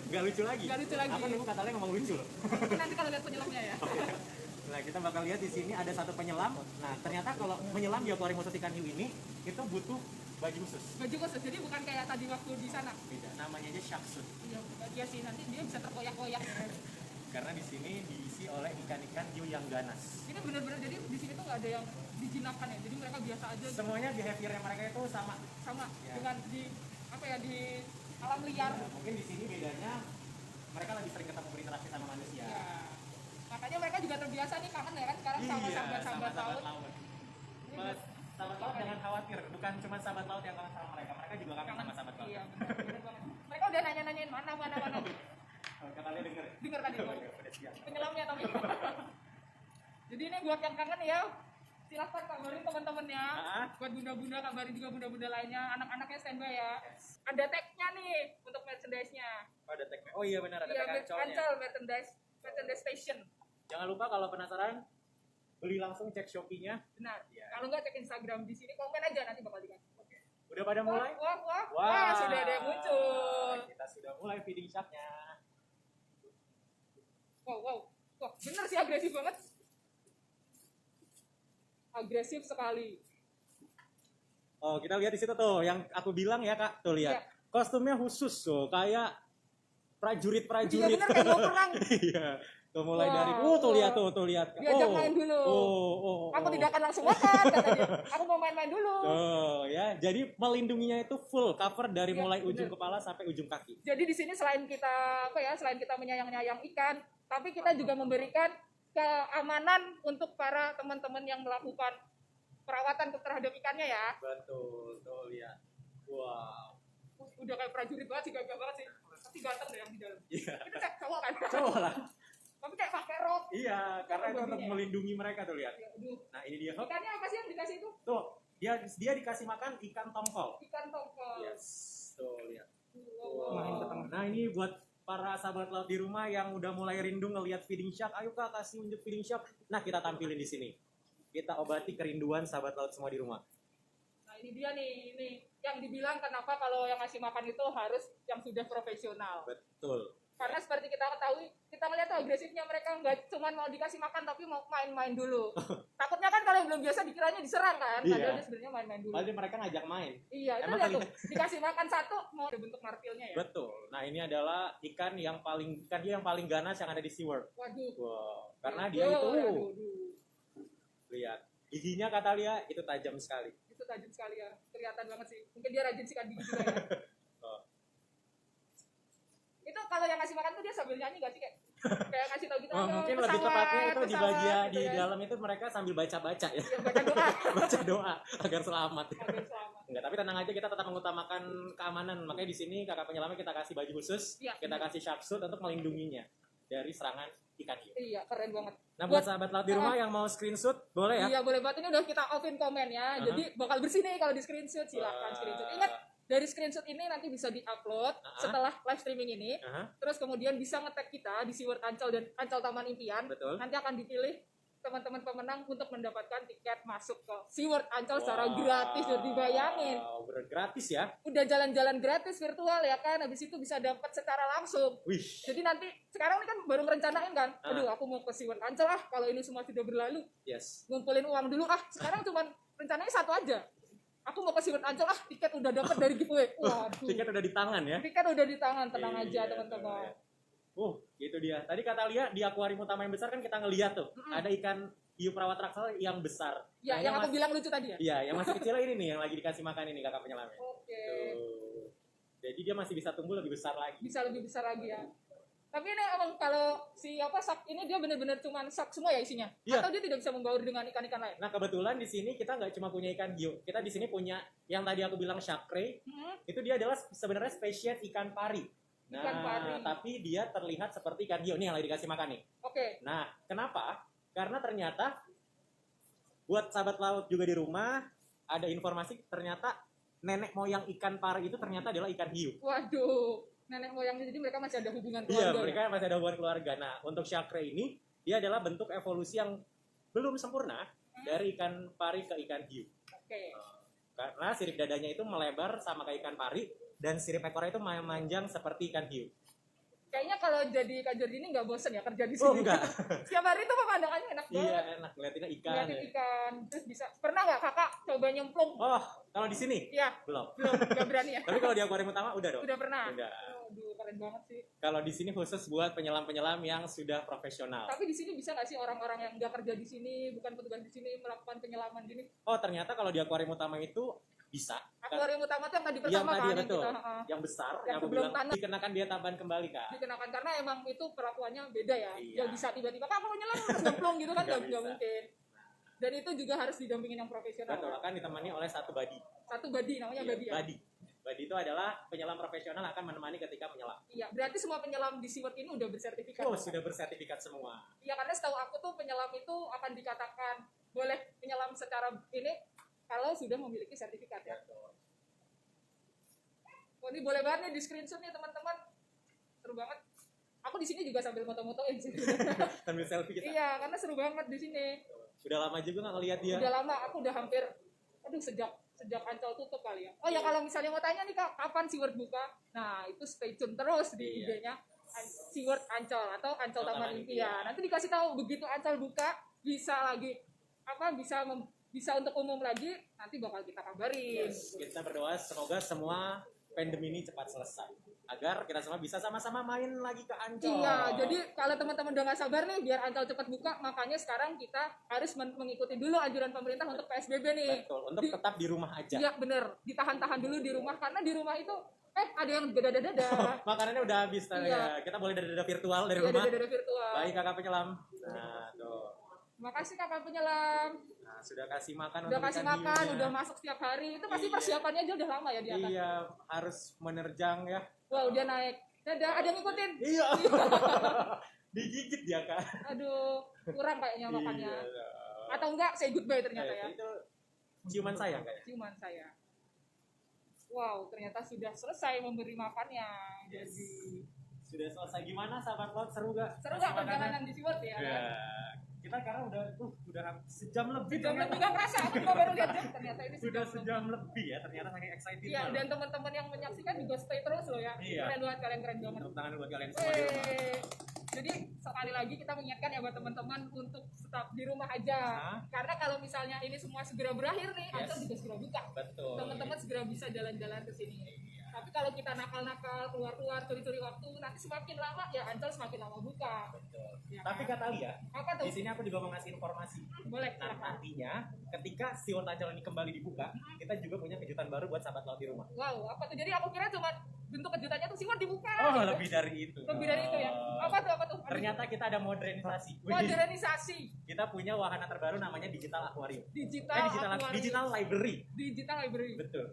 Nggak lucu lagi. Nggak lucu lagi. Aku nunggu katanya ngomong lucu loh. Nanti kalau lihat penyelamnya ya. Nah, kita bakal lihat di sini ada satu penyelam. Nah, ternyata kalau menyelam di akuarium khusus ikan hiu ini itu butuh baju khusus. Baju khusus, jadi bukan kayak tadi waktu di sana. Beda, namanya aja shark suit. Iya, dia sih nanti dia bisa terkoyak-koyak. Karena di sini diisi oleh ikan-ikan hiu yang ganas. Ini benar-benar jadi di sini tuh nggak ada yang dijinakkan ya. Jadi mereka biasa aja Semuanya behaviornya mereka itu sama. sama Ya. dengan di apa ya di alam liar. Mungkin di sini bedanya mereka lebih sering ketemu berinteraksi sama manusia. Ya. Makanya mereka juga terbiasa nih kangen ya kan sekarang sama sahabat-sahabat laut. Mas, sahabat laut jangan khawatir, bukan cuma sahabat laut yang kangen sama mereka, mereka juga kangen sama sahabat laut. Iya, benar banget. Mereka udah nanya-nanyain mana. Oh, katanya denger. Dengar tadi Oh, iya, udah siap. penyelamnya tapi. Jadi ini buat yang kangen ya, silahkan kabarin teman-temannya. Buat bunda-bunda kabarin juga bunda-bunda lainnya, anak-anaknya standby ya. Ada tag-nya nih untuk merchandise-nya. Oh, ada tag. Oh iya benar ada Iya, tag Ancolnya. Ancol merchandise station. Jangan lupa kalau penasaran beli langsung cek Shopee-nya. Benar. Iya. Kalau nggak cek Instagram di sini, komen aja nanti bakal dikasih. Oke. Udah pada mulai? Wah, sudah ada yang muncul. Kita sudah mulai feeding shop-nya. Wow. Wah, bener sih agresif banget. Agresif sekali. Oh, kita lihat di situ tuh yang aku bilang ya, Kak. Tuh lihat. Iya. Kostumnya khusus tuh, kayak prajurit-prajurit. Iya, bener, kayak mau perang. Iya. Tuh mulai Wow. dari tuh lihat. Diajak main dulu. Aku tidak akan langsung makan kata dia. Aku mau main-main dulu. Tuh ya, jadi melindunginya itu full cover dari Iya, mulai ujung bener. kepala sampai ujung kaki. Jadi di sini selain kita selain kita menyayang-nyayang ikan, tapi kita juga memberikan keamanan untuk para teman-teman yang melakukan perawatan terhadap ikannya ya. Betul, tuh lihat. Wow. Udah kayak prajurit banget sih, gagah banget sih. Pasti ganteng deh yang di dalam. Iya. Itu cowok kan? Coba lah. Tapi kayak pakai rok. Iya, karena itu untuk Babinya. melindungi mereka tuh lihat. Ya, aduh. Nah, ini dia. Hop. Ikannya apa sih yang dikasih itu? Tuh, dia dikasih makan ikan tongkol. Ikan tongkol. Yes. Tuh lihat. Wow. Nah, ini buat para sahabat laut di rumah yang udah mulai rindu ngelihat feeding shark, ayo Kak kasih unjuk feeding shark. Nah, kita tampilin di sini. Kita obati kerinduan sahabat laut semua di rumah. Nah ini dia nih, ini yang dibilang kenapa kalau yang ngasih makan itu harus yang sudah profesional. Betul. Karena seperti kita ketahui, kita melihat tuh agresifnya mereka nggak cuma mau dikasih makan tapi mau main-main dulu. Takutnya kan kalau yang belum biasa dikiranya diserang kan, Iya. padahal dia sebenarnya main-main dulu. Padahal mereka ngajak main. Iya, itu Emang lihat tuh, kali- dikasih makan satu mau ada bentuk martilnya ya. Betul. Nah, ini adalah ikan yang paling ganas yang ada di SeaWorld. Waduh. Wow. Karena dia itu Aduh. lihat giginya kata Lia itu tajam sekali. Itu tajam sekali ya, kelihatan banget sih. Mungkin dia rajin sikat gigi juga ya. Oh. Itu kalau yang ngasih makan tuh dia sambil nyanyi gak sih kayak ngasih tau gitu. Oh, "Ayo, mungkin lebih pesawat, tepatnya itu di pesawat," bagian gitu di ya. dalam itu mereka sambil baca-baca ya. Ya, baca doa. Baca doa agar selamat. Agar selamat. Enggak, tapi tenang aja kita tetap mengutamakan keamanan. Makanya di sini kakak penyelamnya kita kasih baju khusus, Iya. kita kasih shark suit untuk melindunginya dari serangan ikan hiu. Iya, keren banget. Nah, buat sahabat laut di rumah yang mau screenshot boleh ya? Iya, boleh banget. Ini udah kita off-in komen ya. Jadi bakal bersih nih kalau di screenshot. Silahkan Wah. screenshot. Ingat, dari screenshot ini nanti bisa di-upload setelah live streaming ini. Aha. Terus kemudian bisa nge-tag kita di SeaWorld Ancol dan Ancol Taman Impian. Betul. Nanti akan dipilih teman-teman pemenang untuk mendapatkan tiket masuk ke SeaWorld Ancol secara Wow. gratis. Udah dibayangin. Gratis ya? Udah jalan-jalan gratis virtual ya kan. Habis itu bisa dapat secara langsung. Wih. Jadi nanti sekarang ini kan baru merencanain kan. Aduh, aku mau ke SeaWorld Ancol kalau ini semua sudah berlalu. Yes. Ngumpulin uang dulu sekarang cuman rencananya satu aja, aku mau ke SeaWorld Ancol tiket udah dapat dari giveaway. Waduh, Tiket udah di tangan ya? tiket udah di tangan, tenang Iya, aja teman-teman. Gitu dia. Tadi kata Lia di akuarium utama yang besar kan kita ngeliat tuh ada ikan hiu perawat raksasa yang besar. Ya, Nah, yang aku bilang lucu tadi ya. Iya, yang masih kecil ini nih yang lagi dikasih makan ini kakak penyelamnya. Oke, Tuh. Jadi dia masih bisa tumbuh lebih besar lagi. bisa lebih besar lagi ya. Tapi ini emang kalau si sak ini dia benar-benar cuman sak semua ya isinya, Iya. atau dia tidak bisa membaur dengan ikan-ikan lain? Nah kebetulan di sini kita nggak cuma punya ikan hiu, kita di sini punya yang tadi aku bilang shark ray. Itu dia adalah sebenarnya spesies ikan pari. Nah, Ikan pari. tapi dia terlihat seperti ikan hiu nih yang lagi dikasih makan nih. Oke, Nah, kenapa? Karena ternyata buat sahabat laut juga di rumah ada informasi ternyata nenek moyang ikan pari itu ternyata adalah ikan hiu. waduh, nenek moyangnya jadi mereka masih ada hubungan Iya, keluarga. mereka masih ada hubungan keluarga. Nah, untuk shark ray ini dia adalah bentuk evolusi yang belum sempurna dari ikan pari ke ikan hiu. Oke, Karena sirip dadanya itu melebar sama kayak ikan pari dan sirip ekornya itu memanjang seperti ikan hiu. kayaknya kalau jadi Kak Jordi ini nggak bosen ya kerja di Oh, sini. enggak. Setiap hari itu pemandangannya enak banget. Iya, enak ngeliatinnya ikan. Ngeliatin Ya. ikan, terus bisa pernah nggak kakak coba nyemplung? Oh, kalau di sini? Iya, Belum. nggak berani ya? Tapi kalau di akuarium utama udah dong. Udah pernah. Udah. Aduh, keren banget sih. Kalau di sini khusus buat penyelam-penyelam yang sudah profesional. Tapi di sini bisa nggak sih orang-orang yang nggak kerja di sini, bukan petugas di sini melakukan penyelaman gini? Oh, ternyata kalau di akuarium utama itu bisa. Akuarium utama tuh yang tadi Yang pertama tadi kan ya, yang betul. kita Yang besar, Yang yang aku sebelum bilang tanah. dikenakan dia tambahan kembali, Kak. dikenakan karena emang itu perlakuannya beda ya. Iya. Nggak bisa tiba-tiba "Kak, aku menyelam terus nyemplung gitu kan Nggak nggak bisa. mungkin. Dan itu juga harus didampingin yang profesional. Betul, akan ditemani oleh satu buddy. Satu badi namanya Iya, badi ya. buddy. Buddy itu adalah penyelam profesional akan menemani ketika menyelam. Iya, berarti semua penyelam di SeaWorld ini udah bersertifikat. Oh, sudah bersertifikat semua. Iya, karena setahu aku tuh penyelam itu akan dikatakan boleh penyelam secara ini kalau sudah memiliki sertifikat ya. Oh, ini boleh banget nih di screenshot nih teman-teman. Seru banget. Aku di sini juga sambil foto-fotoin sih. Sambil selfie kita. Iya, karena seru banget di sini. Udah lama juga nggak ngeliat dia. Udah lama, aku udah hampir sejak Ancol tutup kali ya. Oh ya, kalau misalnya mau tanya nih Kak, kapan SeaWorld buka? Nah, itu stay tune terus di Iya. IG-nya SeaWorld Ancol atau Ancol Taman Taman Impian. Impian. Nanti dikasih tahu begitu Ancol buka bisa lagi bisa untuk umum lagi, nanti bakal kita kabarin. Yes, kita berdoa semoga semua pandemi ini cepat selesai. agar kita semua bisa sama-sama main lagi ke Ancol. Iya, jadi kalau teman-teman udah nggak sabar nih biar Ancol cepat buka, makanya sekarang kita harus mengikuti dulu anjuran pemerintah untuk PSBB nih. Betul, untuk tetap di rumah aja. Iya bener, ditahan-tahan dulu di rumah karena di rumah itu ada yang dada-dada. Makanannya udah habis tadi Iya. ya. Kita boleh dada-dada virtual dari Iya, rumah. dada-dada virtual. Baik kakak penyelam. Nah, tuh. Makasih kakak penyelam. Nah, sudah kasih makan Udah untuk kasih ikan makan, hiunya. udah masuk setiap hari. Itu pasti Iya. persiapannya aja udah lama ya di atas. Iya, harus menerjang ya. Wow, dia naik. Dadah, ada yang ngikutin. Iya. Digigit dia kak. Aduh, kurang kayaknya makannya. Iya. Atau enggak, say goodbye ternyata ya. Itu ciuman saya kak. Ciuman saya. Wow, ternyata sudah selesai memberi makannya. Jadi Sudah selesai gimana sahabat laut, seru gak? seru nggak perjalanan di SeaWorld ya? Ya. Kita karena udah sejam lebih. Sejam ternyata. lebih nggak kerasa, aku juga baru lihat jam. Ternyata ini Sudah lebih. sejam lebih ya, ternyata saking excited. Iya, dan teman-teman yang menyaksikan juga stay terus loh ya. Iya. Keren banget, kalian keren banget. Tepuk tangan buat kalian semua di rumah. Wey. Jadi sekali lagi kita mengingatkan ya buat teman-teman untuk tetap di rumah aja. Hah? Karena kalau misalnya ini semua segera berakhir nih, Yes. Ancol juga segera buka. Betul. Teman-teman segera bisa jalan-jalan ke sini. Tapi kalau kita nakal-nakal, keluar-keluar, curi-curi waktu, nanti semakin lama ya Ancol semakin lama buka. Betul. Ya Tapi kan? kata Lia, Apa tuh? di sini aku juga mau ngasih informasi. Boleh, Nah, silakan. nantinya ketika SeaWorld Ancol ini kembali dibuka, kita juga punya kejutan baru buat sahabat laut di rumah. Wow, apa tuh? Jadi aku kira cuma bentuk kejutannya tuh SeaWorld dibuka. Oh, gitu. lebih dari itu. Lebih dari itu ya. Oh. Apa tuh? Ternyata kita ada modernisasi. Wih, Modernisasi. kita punya wahana terbaru namanya Digital Aquarium. Digital Digital Aquarium. Digital Library. Digital library. Betul.